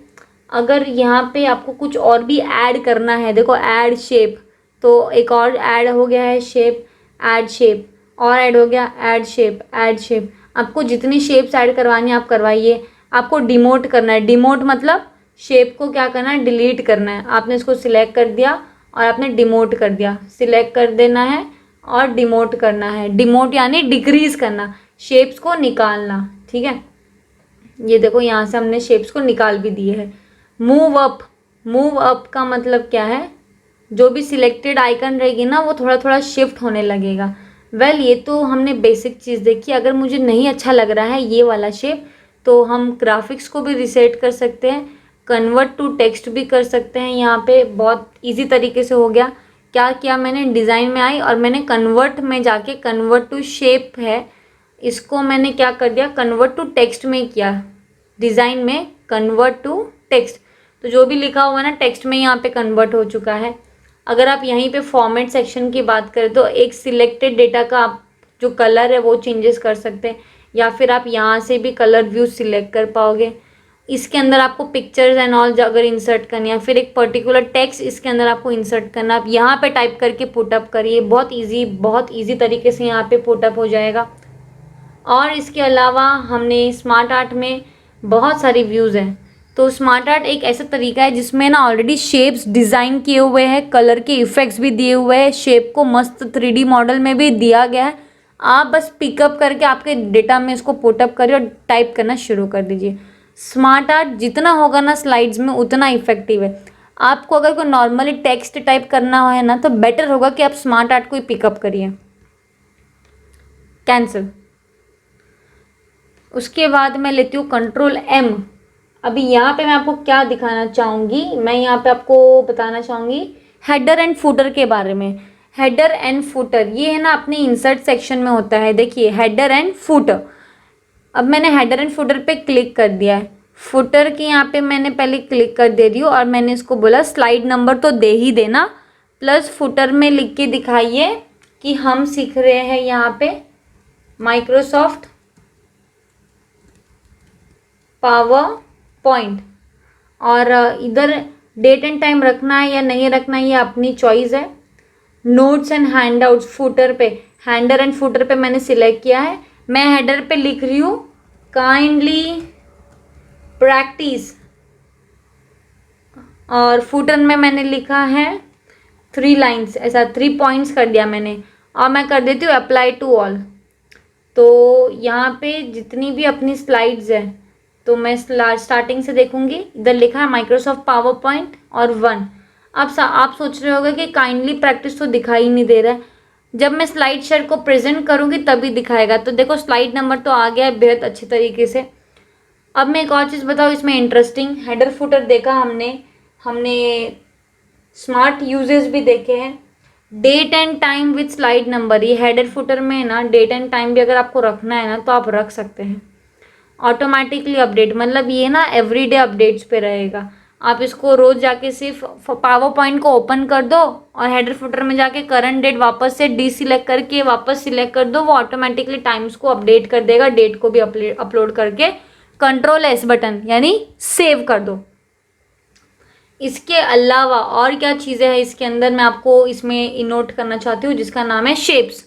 अगर यहाँ पे आपको कुछ और भी ऐड करना है, देखो ऐड शेप, तो एक और ऐड हो गया है शेप, ऐड शेप, और ऐड हो गया ऐड शेप, ऐड शेप। आपको जितनी शेप्स ऐड करवानी है आप करवाइए। आपको डिमोट करना है, डिमोट मतलब शेप को क्या करना है, डिलीट करना है। आपने इसको सिलेक्ट कर दिया और आपने डिमोट कर दिया, सिलेक्ट कर देना है और डिमोट करना है। डिमोट यानी डिक्रीज करना, शेप्स को निकालना, ठीक है। ये देखो यहाँ से हमने शेप्स को निकाल भी दिए हैं। मूव अप, मूव अप का मतलब क्या है, जो भी सिलेक्टेड आइकन रहेगी ना वो थोड़ा थोड़ा शिफ्ट होने लगेगा। वेल ये तो हमने बेसिक चीज़ देखी। अगर मुझे नहीं अच्छा लग रहा है ये वाला शेप, तो हम ग्राफिक्स को भी रिसेट कर सकते हैं, कन्वर्ट टू टेक्स्ट भी कर सकते हैं। यहाँ पे बहुत इजी तरीके से हो गया। क्या किया मैंने, डिज़ाइन में आई और मैंने कन्वर्ट में जाके, कन्वर्ट टू शेप है, इसको मैंने क्या कर दिया, कन्वर्ट टू टेक्स्ट में किया। डिज़ाइन में कन्वर्ट टू टेक्स्ट, तो जो भी लिखा हुआ है ना टेक्स्ट में यहाँ पे कन्वर्ट हो चुका है। अगर आप यहीं पे फॉर्मेट सेक्शन की बात करें तो एक सिलेक्टेड डेटा का आप जो कलर है वो चेंजेस कर सकते हैं, या फिर आप यहाँ से भी कलर व्यू सिलेक्ट कर पाओगे। इसके अंदर आपको पिक्चर्स एंड ऑल अगर इंसर्ट करनी है, फिर एक पर्टिकुलर टेक्स्ट इसके अंदर आपको इंसर्ट करना, आप यहाँ पे टाइप करके पुटअप करिए। बहुत ईजी तरीके से यहाँ पे पुटअप हो जाएगा। और इसके अलावा हमने स्मार्ट आर्ट में बहुत सारी व्यूज़ हैं। तो स्मार्ट आर्ट एक ऐसा तरीका है जिसमें ना ऑलरेडी शेप्स डिज़ाइन किए हुए हैं, कलर के इफ़ेक्ट्स भी दिए हुए हैं, शेप को मस्त 3D मॉडल में भी दिया गया है। आप बस पिकअप करके आपके डेटा में इसको पुटअप करिए और टाइप करना शुरू कर दीजिए। स्मार्ट आर्ट जितना होगा ना स्लाइड्स में उतना इफेक्टिव है। आपको अगर कोई नॉर्मली टेक्स्ट टाइप करना है ना तो बेटर होगा कि आप स्मार्ट आर्ट को ही पिकअप करिए। कैंसिल। उसके बाद मैं लेती हूँ Ctrl+M। अभी यहाँ पे मैं आपको क्या दिखाना चाहूँगी, मैं यहाँ पे आपको बताना चाहूँगी हेडर एंड फुटर के बारे में। हेडर एंड फुटर ये है ना अपने इंसर्ट सेक्शन में होता है। देखिए हेडर एंड फुटर, अब मैंने हेडर एंड फुटर पे क्लिक कर दिया है। फुटर की यहाँ पे मैंने पहले क्लिक कर दे दी हूँ और मैंने इसको बोला स्लाइड नंबर तो दे ही देना, प्लस फुटर में लिख के दिखाइए कि हम सीख रहे हैं यहाँ पे माइक्रोसॉफ्ट पावर पॉइंट। और इधर डेट एंड टाइम रखना है या नहीं रखना है ये अपनी चॉइस है। नोट्स एंड हैंडआउट्स फुटर पे, हेडर एंड फुटर पे मैंने सिलेक्ट किया है। मैं हेडर पे लिख रही हूँ काइंडली प्रैक्टिस, और फुटर में मैंने लिखा है 3 लाइन्स, ऐसा 3 पॉइंट्स कर दिया मैंने। और मैं कर देती हूँ अप्लाई टू ऑल। तो यहाँ पे जितनी भी अपनी स्लाइड्स है, तो मैं स्टार्टिंग से देखूंगी। इधर लिखा है माइक्रोसॉफ्ट पावर पॉइंट और 1। अब आप सोच रहे होगे कि काइंडली प्रैक्टिस तो दिखाई नहीं दे रहा है। जब मैं स्लाइड शेयर को प्रेजेंट करूंगी तभी दिखाएगा। तो देखो स्लाइड नंबर तो आ गया है बेहद अच्छे तरीके से। अब मैं एक और चीज़ बताऊँ इसमें इंटरेस्टिंग, हेडर फुटर देखा हमने स्मार्ट यूजेस भी देखे हैं। Date and time with slide number, ये हेडर फुटर में है ना, डेट एंड टाइम भी अगर आपको रखना है ना तो आप रख सकते हैं। ऑटोमेटिकली अपडेट, मतलब ये ना एवरीडे अपडेट्स पे रहेगा। आप इसको रोज जाके सिर्फ पावर पॉइंट को ओपन कर दो और हेडर फुटर में जाके करंट डेट वापस से डीसिलेक्ट करके वापस सिलेक्ट कर दो, वो ऑटोमेटिकली टाइम्स को अपडेट कर देगा, डेट को भी अपलोड करके कंट्रोल एस बटन यानी सेव कर दो। इसके अलावा और क्या चीज़ें हैं इसके अंदर, मैं आपको इसमें नोट करना चाहती हूँ, जिसका नाम है शेप्स।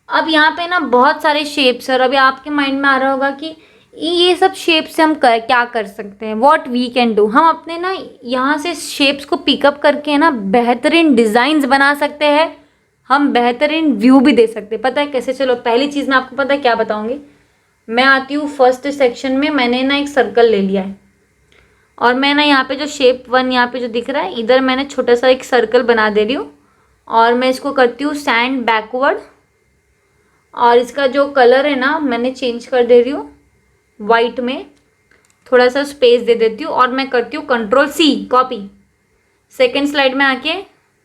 अब यहाँ पे ना बहुत सारे शेप्स है और अभी आपके माइंड में आ रहा होगा कि ये सब शेप से हम क्या कर सकते हैं, वॉट वी कैन डू। हम अपने ना यहाँ से शेप्स को पिकअप करके ना बेहतरीन डिज़ाइंस बना सकते हैं, हम बेहतरीन व्यू भी दे सकते हैं। पता है कैसे? चलो पहली चीज़ मैं आपको पता है क्या बताऊँगी। मैं आती हूँ फर्स्ट सेक्शन में, मैंने ना एक सर्कल ले लिया है और मैं ना यहाँ पे जो शेप 1 यहाँ पे जो दिख रहा है, इधर मैंने छोटा सा एक सर्कल बना दे रही हूँ और मैं इसको करती हूँ सैंड बैकवर्ड और इसका जो कलर है ना मैंने चेंज कर दे रही हूँ वाइट में, थोड़ा सा स्पेस दे देती हूँ और मैं करती हूँ control C copy. Second slide में आके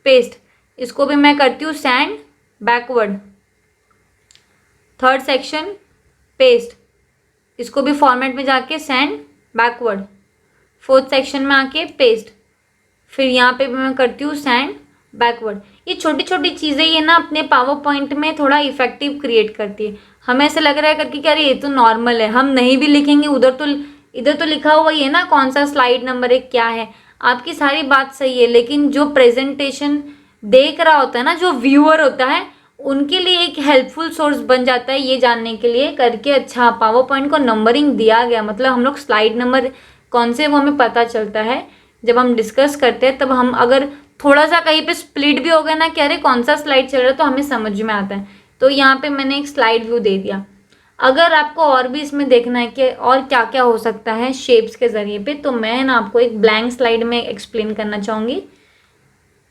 पेस्ट, इसको भी मैं करती हूँ send backward. Third section paste, इसको भी फॉर्मेट में जाके सैंड बैकवर्ड। फोर्थ सेक्शन में आके पेस्ट, फिर यहाँ पे भी मैं करती हूँ सैंड बैकवर्ड। ये छोटी छोटी चीज़ें ये ना अपने पावर पॉइंट में थोड़ा इफेक्टिव क्रिएट करती है। हमें ऐसा लग रहा है करके कि अरे ये तो नॉर्मल है, हम नहीं भी लिखेंगे इधर तो लिखा हुआ ही है ना कौन सा स्लाइड नंबर है क्या है। आपकी सारी बात सही है, लेकिन जो प्रेजेंटेशन देख रहा होता है ना, जो व्यूअर होता है, उनके लिए एक हेल्पफुल सोर्स बन जाता है ये जानने के लिए करके अच्छा पावर पॉइंट को नंबरिंग दिया गया, मतलब हम लोग स्लाइड नंबर कौन से वो हमें पता चलता है जब हम डिस्कस करते हैं। तब हम अगर थोड़ा सा कहीं पे स्प्लिट भी हो गया ना कि अरे कौन सा स्लाइड चल रहा है, तो हमें समझ में आता है। तो यहाँ पे मैंने एक स्लाइड व्यू दे दिया। अगर आपको और भी इसमें देखना है कि और क्या क्या हो सकता है शेप्स के ज़रिए पे, तो मैं ना आपको एक ब्लैंक स्लाइड में एक्सप्लेन करना चाहूँगी।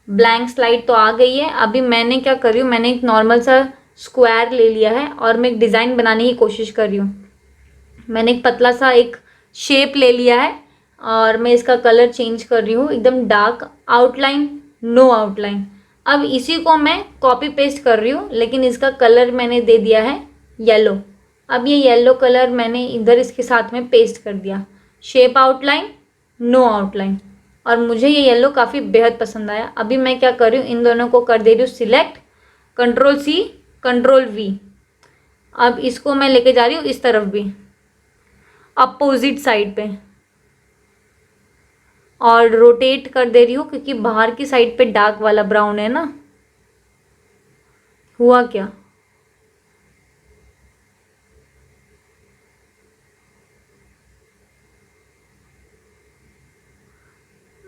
ब्लैंक स्लाइड तो आ गई है। अभी मैंने क्या कर रही हूँ, मैंने एक नॉर्मल सा स्क्वायर ले लिया है और मैं एक डिज़ाइन बनाने की कोशिश कर रही हूँ। मैंने एक पतला सा एक शेप ले लिया है और मैं इसका कलर चेंज कर रही हूँ, एकदम डार्क आउटलाइन, नो आउटलाइन। अब इसी को मैं कॉपी पेस्ट कर रही हूँ, लेकिन इसका कलर मैंने दे दिया है येलो। अब ये येलो कलर मैंने इधर इसके साथ में पेस्ट कर दिया, शेप आउटलाइन, नो आउटलाइन, और मुझे ये येलो काफ़ी बेहद पसंद आया। अभी मैं क्या कर रही हूँ, इन दोनों को कर दे रही हूँ select, control C control V. अब इसको मैं लेके जा रही हूँ इस तरफ भी, अपोजिट साइड पे, और रोटेट कर दे रही हूँ क्योंकि बाहर की साइड पे डार्क वाला ब्राउन है ना। हुआ क्या?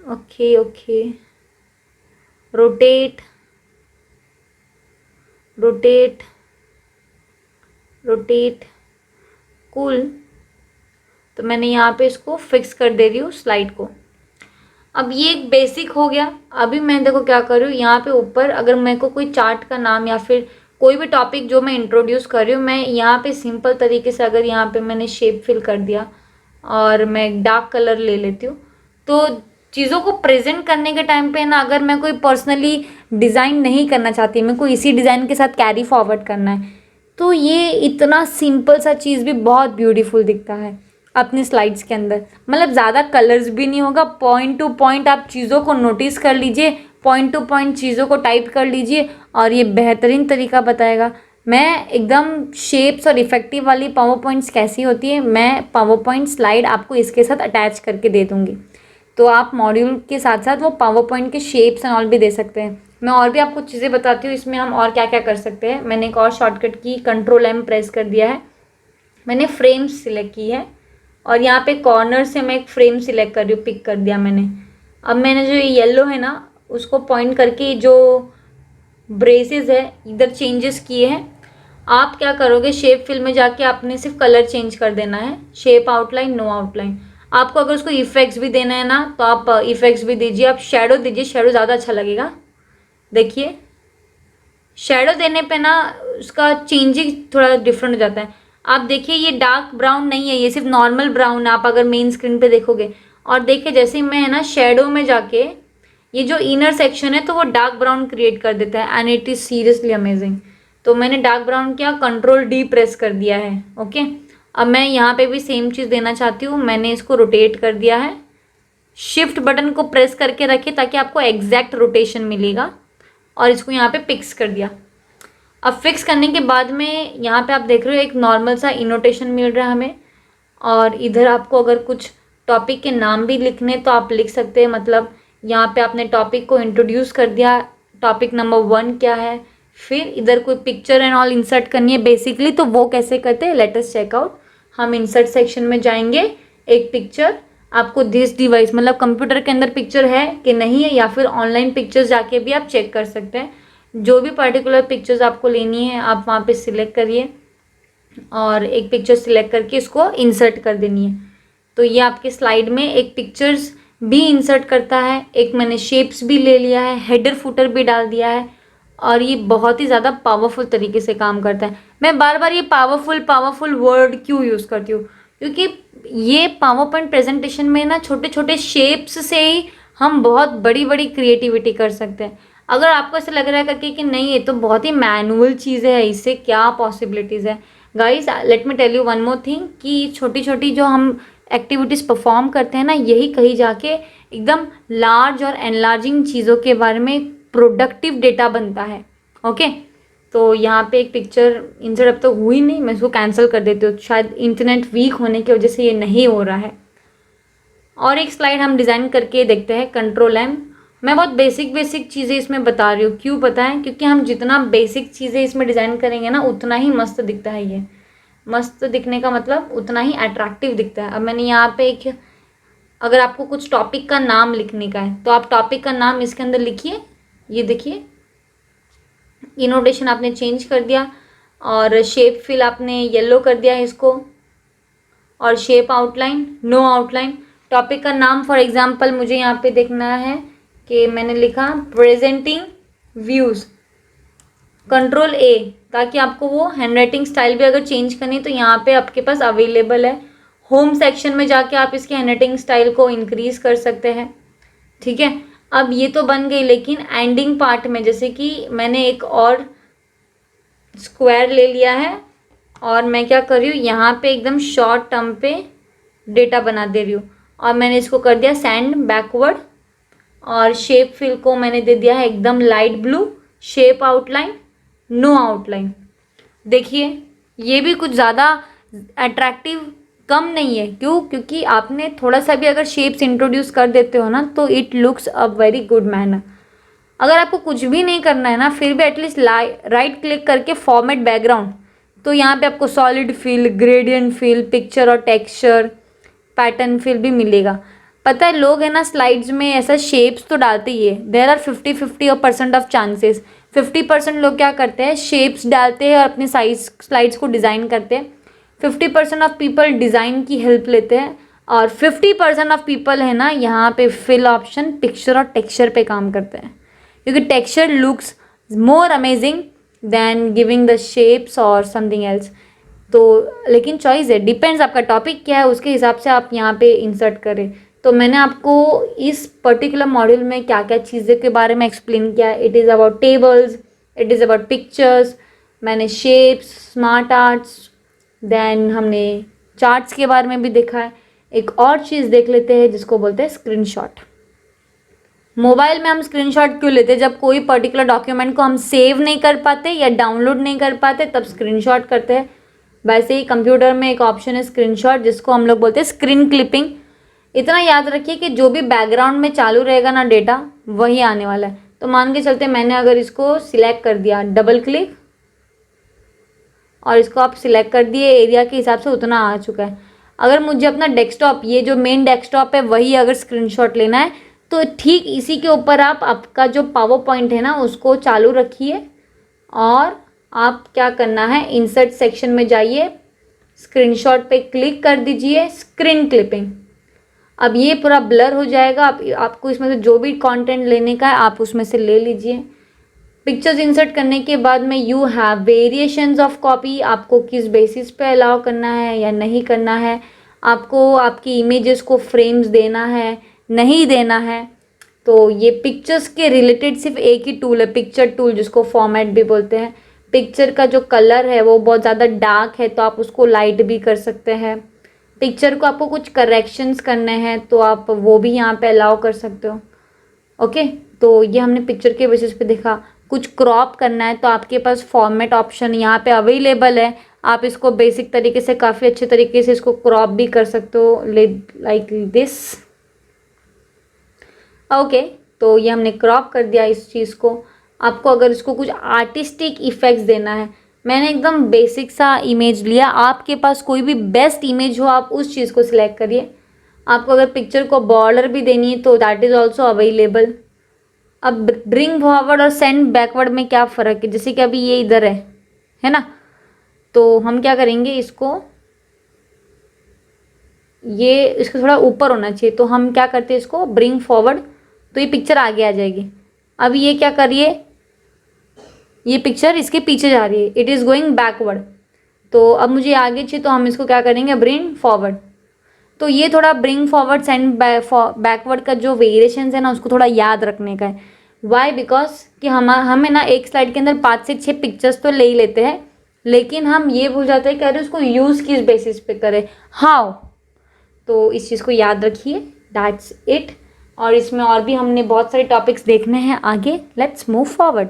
Okay okay, rotate rotate rotate, cool. तो मैंने यहाँ पे इसको फिक्स कर दे रही हूँ स्लाइड को। अब ये एक बेसिक हो गया। अभी मैं देखो क्या कर रही हूँ, यहाँ पे ऊपर अगर मेरे को कोई चार्ट का नाम या फिर कोई भी टॉपिक जो मैं इंट्रोड्यूस कर रही हूँ, मैं यहाँ पे सिंपल तरीके से अगर यहाँ पे मैंने शेप फिल कर दिया और मैं डार्क कलर ले लेती हूँ, तो चीज़ों को प्रेजेंट करने के टाइम पे ना, अगर मैं कोई पर्सनली डिज़ाइन नहीं करना चाहती, मेरे को इसी डिज़ाइन के साथ कैरी फॉरवर्ड करना है, तो ये इतना सिंपल सा चीज़ भी बहुत ब्यूटीफुल दिखता है अपनी स्लाइड्स के अंदर। मतलब ज़्यादा कलर्स भी नहीं होगा, पॉइंट टू पॉइंट आप चीज़ों को नोटिस कर लीजिए, पॉइंट टू पॉइंट चीज़ों को टाइप कर लीजिए और ये बेहतरीन तरीका बताएगा। मैं एकदम शेप्स और इफेक्टिव वाली पावर पॉइंट्स कैसी होती है, मैं पावर पॉइंट स्लाइड आपको इसके साथ अटैच करके दे दूँगी, तो आप मॉड्यूल के साथ साथ वो पावर पॉइंट के शेप्स एंड ऑल भी दे सकते हैं। मैं और भी आपको चीज़ें बताती हूँ इसमें हम और क्या क्या कर सकते हैं। मैंने एक और शॉर्टकट की कंट्रोल एम प्रेस कर दिया है, मैंने फ्रेम सिलेक्ट की है और यहाँ पे कॉर्नर से मैं एक फ्रेम सिलेक्ट कर रही हूँ, पिक कर दिया मैंने। अब मैंने जो येलो है ना उसको पॉइंट करके जो ब्रेसेस है इधर चेंजेस किए हैं। आप क्या करोगे, शेप फिल में जाके आपने सिर्फ कलर चेंज कर देना है, शेप आउटलाइन, नो आउटलाइन। आपको अगर उसको इफेक्ट्स भी देना है ना तो आप इफेक्ट्स भी दीजिए, आप शेडो दीजिए, शेडो ज़्यादा अच्छा लगेगा। देखिए शेडो देने पे ना उसका चेंजिंग थोड़ा डिफरेंट हो जाता है। आप देखिए ये डार्क ब्राउन नहीं है, ये सिर्फ नॉर्मल ब्राउन है, आप अगर मेन स्क्रीन पे देखोगे। और देखिए जैसे ही मैं है ना शेडो में जाके ये जो इनर सेक्शन है तो वो डार्क ब्राउन क्रिएट कर देता है and it is seriously amazing. तो मैंने डार्क ब्राउन किया, कंट्रोल डी प्रेस कर दिया है। ओके, अब मैं यहाँ पे भी सेम चीज़ देना चाहती हूँ, मैंने इसको रोटेट कर दिया है। शिफ्ट बटन को प्रेस करके रखिए ताकि आपको एग्जैक्ट रोटेशन मिलेगा, और इसको यहाँ पे फिक्स कर दिया। अब फिक्स करने के बाद में यहाँ पे आप देख रहे हो एक नॉर्मल सा इनोटेशन मिल रहा है हमें, और इधर आपको अगर कुछ टॉपिक के नाम भी लिखने तो आप लिख सकते हैं। मतलब यहाँ पे आपने टॉपिक को इंट्रोड्यूस कर दिया, टॉपिक नंबर 1 क्या है, फिर इधर कोई पिक्चर एंड ऑल इंसर्ट करनी है बेसिकली। तो वो कैसे करते हैं, लेट अस चेक आउट। हम इंसर्ट सेक्शन में जाएंगे, एक पिक्चर आपको दिस डिवाइस मतलब कंप्यूटर के अंदर पिक्चर है कि नहीं है, या फिर ऑनलाइन पिक्चर्स जाके भी आप चेक कर सकते हैं। जो भी पर्टिकुलर पिक्चर्स आपको लेनी है आप वहाँ पे सिलेक्ट करिए और एक पिक्चर सिलेक्ट करके इसको इंसर्ट कर देनी है। तो ये आपके स्लाइड में एक पिक्चर्स भी इंसर्ट करता है, एक मैंने शेप्स भी ले लिया है, हेडर फुटर भी डाल दिया है, और ये बहुत ही ज़्यादा पावरफुल तरीके से काम करता है। मैं बार बार ये पावरफुल वर्ड क्यों यूज़ करती हूँ, क्योंकि ये पावर पॉइंट प्रेजेंटेशन में ना छोटे छोटे शेप्स से ही हम बहुत बड़ी बड़ी क्रिएटिविटी कर सकते हैं। अगर आपको ऐसा लग रहा है करके कि नहीं ये तो बहुत ही मैनुअल चीज़ें है, इससे क्या पॉसिबिलिटीज़ है, guys let me tell you one more thing कि छोटी छोटी जो हम एक्टिविटीज़ परफॉर्म करते हैं ना, यही कहीं जाके एकदम लार्ज और एनलार्जिंग चीज़ों के बारे में प्रोडक्टिव डेटा बनता है। ओके, तो यहाँ पे एक पिक्चर इंसर्ट अब तो हुई नहीं, मैं इसको कैंसिल कर देती हूँ, शायद इंटरनेट वीक होने की वजह से ये नहीं हो रहा है। और एक स्लाइड हम डिज़ाइन करके देखते हैं, कंट्रोल M। मैं बहुत बेसिक चीज़ें इसमें बता रही हूँ, क्यों पता है, क्योंकि हम जितना बेसिक चीज़ें इसमें डिज़ाइन करेंगे ना उतना ही मस्त दिखता है। ये मस्त दिखने का मतलब उतना ही अट्रैक्टिव दिखता है। अब मैंने यहाँ पे एक, अगर आपको कुछ टॉपिक का नाम लिखने का है तो आप टॉपिक का नाम इसके अंदर लिखिए। ये देखिए इनोटेशन आपने चेंज कर दिया, और शेप फिल आपने येलो कर दिया है इसको, और shape outline no outline. Topic का नाम फॉर एग्जांपल मुझे यहाँ पे देखना है कि मैंने लिखा प्रेजेंटिंग व्यूज़, कंट्रोल A, ताकि आपको वो हैंडराइटिंग स्टाइल भी अगर चेंज करनी तो यहाँ पे आपके पास अवेलेबल है। होम सेक्शन में जाके आप इसकी हैंडराइटिंग स्टाइल को इंक्रीज कर सकते हैं। ठीक है, अब ये तो बन गई, लेकिन एंडिंग पार्ट में जैसे कि मैंने एक और स्क्वायर ले लिया है और मैं क्या कर रही हूँ, यहाँ पे एकदम शॉर्ट टर्म पे डेटा बना दे रही हूँ, और मैंने इसको कर दिया सेंड बैकवर्ड, और शेप फिल को मैंने दे दिया है एकदम light blue, shape outline no outline. देखिए ये भी कुछ ज़्यादा अट्रैक्टिव कम नहीं है, क्यों, क्योंकि आपने थोड़ा सा भी अगर शेप्स इंट्रोड्यूस कर देते हो ना तो it looks a very good manner. अगर आपको कुछ भी नहीं करना है ना, फिर भी एटलीस्ट राइट क्लिक करके फॉर्मेट बैकग्राउंड, तो यहाँ पे आपको solid fill, gradient fill, picture और टेक्सचर, पैटर्न फिल भी मिलेगा। पता है लोग है ना स्लाइड्स में ऐसा शेप्स तो डालते ही है, देयर आर 50-50% ऑफ चांसेस। 50% लोग क्या करते हैं, शेप्स डालते हैं और अपने स्लाइड्स को डिज़ाइन करते हैं। 50% ऑफ पीपल डिज़ाइन की हेल्प लेते हैं, और 50% ऑफ पीपल है ना यहाँ पे फिल ऑप्शन, पिक्चर और टेक्सचर पे काम करते हैं, क्योंकि texture looks more amazing than giving the shapes और समथिंग एल्स। तो लेकिन चॉइस है, डिपेंड्स आपका टॉपिक क्या है उसके हिसाब से आप यहाँ पे इंसर्ट करें। तो मैंने आपको इस पर्टिकुलर मॉड्यूल में क्या क्या चीज़ें के बारे में एक्सप्लेन किया। It is about tables, it is about pictures, मैंने शेप्स, स्मार्ट आर्ट्स, देन हमने चार्ट्स के बारे में भी देखा है। एक और चीज़ देख लेते हैं जिसको बोलते हैं स्क्रीनशॉट। मोबाइल में हम स्क्रीनशॉट क्यों लेते हैं, जब कोई पर्टिकुलर डॉक्यूमेंट को हम सेव नहीं कर पाते या डाउनलोड नहीं कर पाते तब स्क्रीनशॉट करते हैं। वैसे ही कंप्यूटर में एक ऑप्शन है स्क्रीनशॉट, जिसको हम लोग बोलते हैं स्क्रीन क्लिपिंग। इतना याद रखिए कि जो भी बैकग्राउंड में चालू रहेगा ना डेटा, वही आने वाला है। तो मान के चलते मैंने अगर इसको सिलेक्ट कर दिया, डबल क्लिक, और इसको आप सिलेक्ट कर दिए, एरिया के हिसाब से उतना आ चुका है। अगर मुझे अपना डेस्कटॉप, ये जो मेन डेस्कटॉप है वही अगर स्क्रीनशॉट लेना है तो ठीक इसी के ऊपर आप आपका जो पावर पॉइंट है ना उसको चालू रखिए, और आप क्या करना है, इंसर्ट सेक्शन में जाइए, स्क्रीनशॉट पे क्लिक कर दीजिए, स्क्रीन क्लिपिंग। अब ये पूरा ब्लर हो जाएगा। आपको इसमें से जो भी कंटेंट लेने का है आप उसमें से ले लीजिए। पिक्चर्स इंसर्ट करने के बाद में you have variations of copy, आपको किस बेसिस पे अलाउ करना है या नहीं करना है, आपको आपकी इमेजेस को फ्रेम्स देना है नहीं देना है, तो ये पिक्चर्स के रिलेटेड सिर्फ एक ही टूल है, पिक्चर टूल, जिसको फॉर्मेट भी बोलते हैं। पिक्चर का जो कलर है वो बहुत ज़्यादा डार्क है तो आप उसको लाइट भी कर सकते हैं। पिक्चर को आपको कुछ करेक्शंस करने हैं तो आप वो भी यहाँ पे अलाउ कर सकते हो। ओके, तो ये हमने पिक्चर के बेसिस पे देखा। कुछ क्रॉप करना है तो आपके पास फॉर्मेट ऑप्शन यहाँ पे अवेलेबल है। आप इसको बेसिक तरीके से काफ़ी अच्छे तरीके से इसको क्रॉप भी कर सकते हो, लाइक दिस। ओके, तो ये हमने क्रॉप कर दिया इस चीज़ को। आपको अगर इसको कुछ आर्टिस्टिक इफेक्ट्स देना है, मैंने एकदम बेसिक सा इमेज लिया, आपके पास कोई भी बेस्ट इमेज हो आप उस चीज़ को सिलेक्ट करिए। आपको अगर पिक्चर को बॉर्डर भी देनी है तो दैट इज़ ऑल्सो अवेलेबल। अब ब्रिंग फॉरवर्ड और सेंड बैकवर्ड में क्या फ़र्क है, जैसे कि अभी ये इधर है ना, तो हम क्या करेंगे, इसको थोड़ा ऊपर होना चाहिए, तो हम क्या करते हैं इसको ब्रिंग फॉरवर्ड, तो ये पिक्चर आगे आ जाएगी। अभी ये क्या करिए, ये पिक्चर इसके पीछे जा रही है, इट इज़ गोइंग बैकवर्ड। तो अब मुझे आगे चाहिए तो हम इसको क्या करेंगे, ब्रिंग फॉरवर्ड। तो ये थोड़ा ब्रिंग फॉरवर्ड सेंड बैकवर्ड का जो वेरिएशंस है ना, उसको थोड़ा याद रखने का है। वाई, बिकॉज कि हमें ना एक स्लाइड के अंदर 5 से 6 पिक्चर्स तो ले ही लेते हैं, लेकिन हम ये भूल जाते हैं कि अरे उसको यूज़ किस बेसिस पे करें, हाउ। तो इस चीज़ को याद रखिए, दैट्स इट। और इसमें और भी हमने बहुत सारे टॉपिक्स देखने हैं आगे। Let's move forward.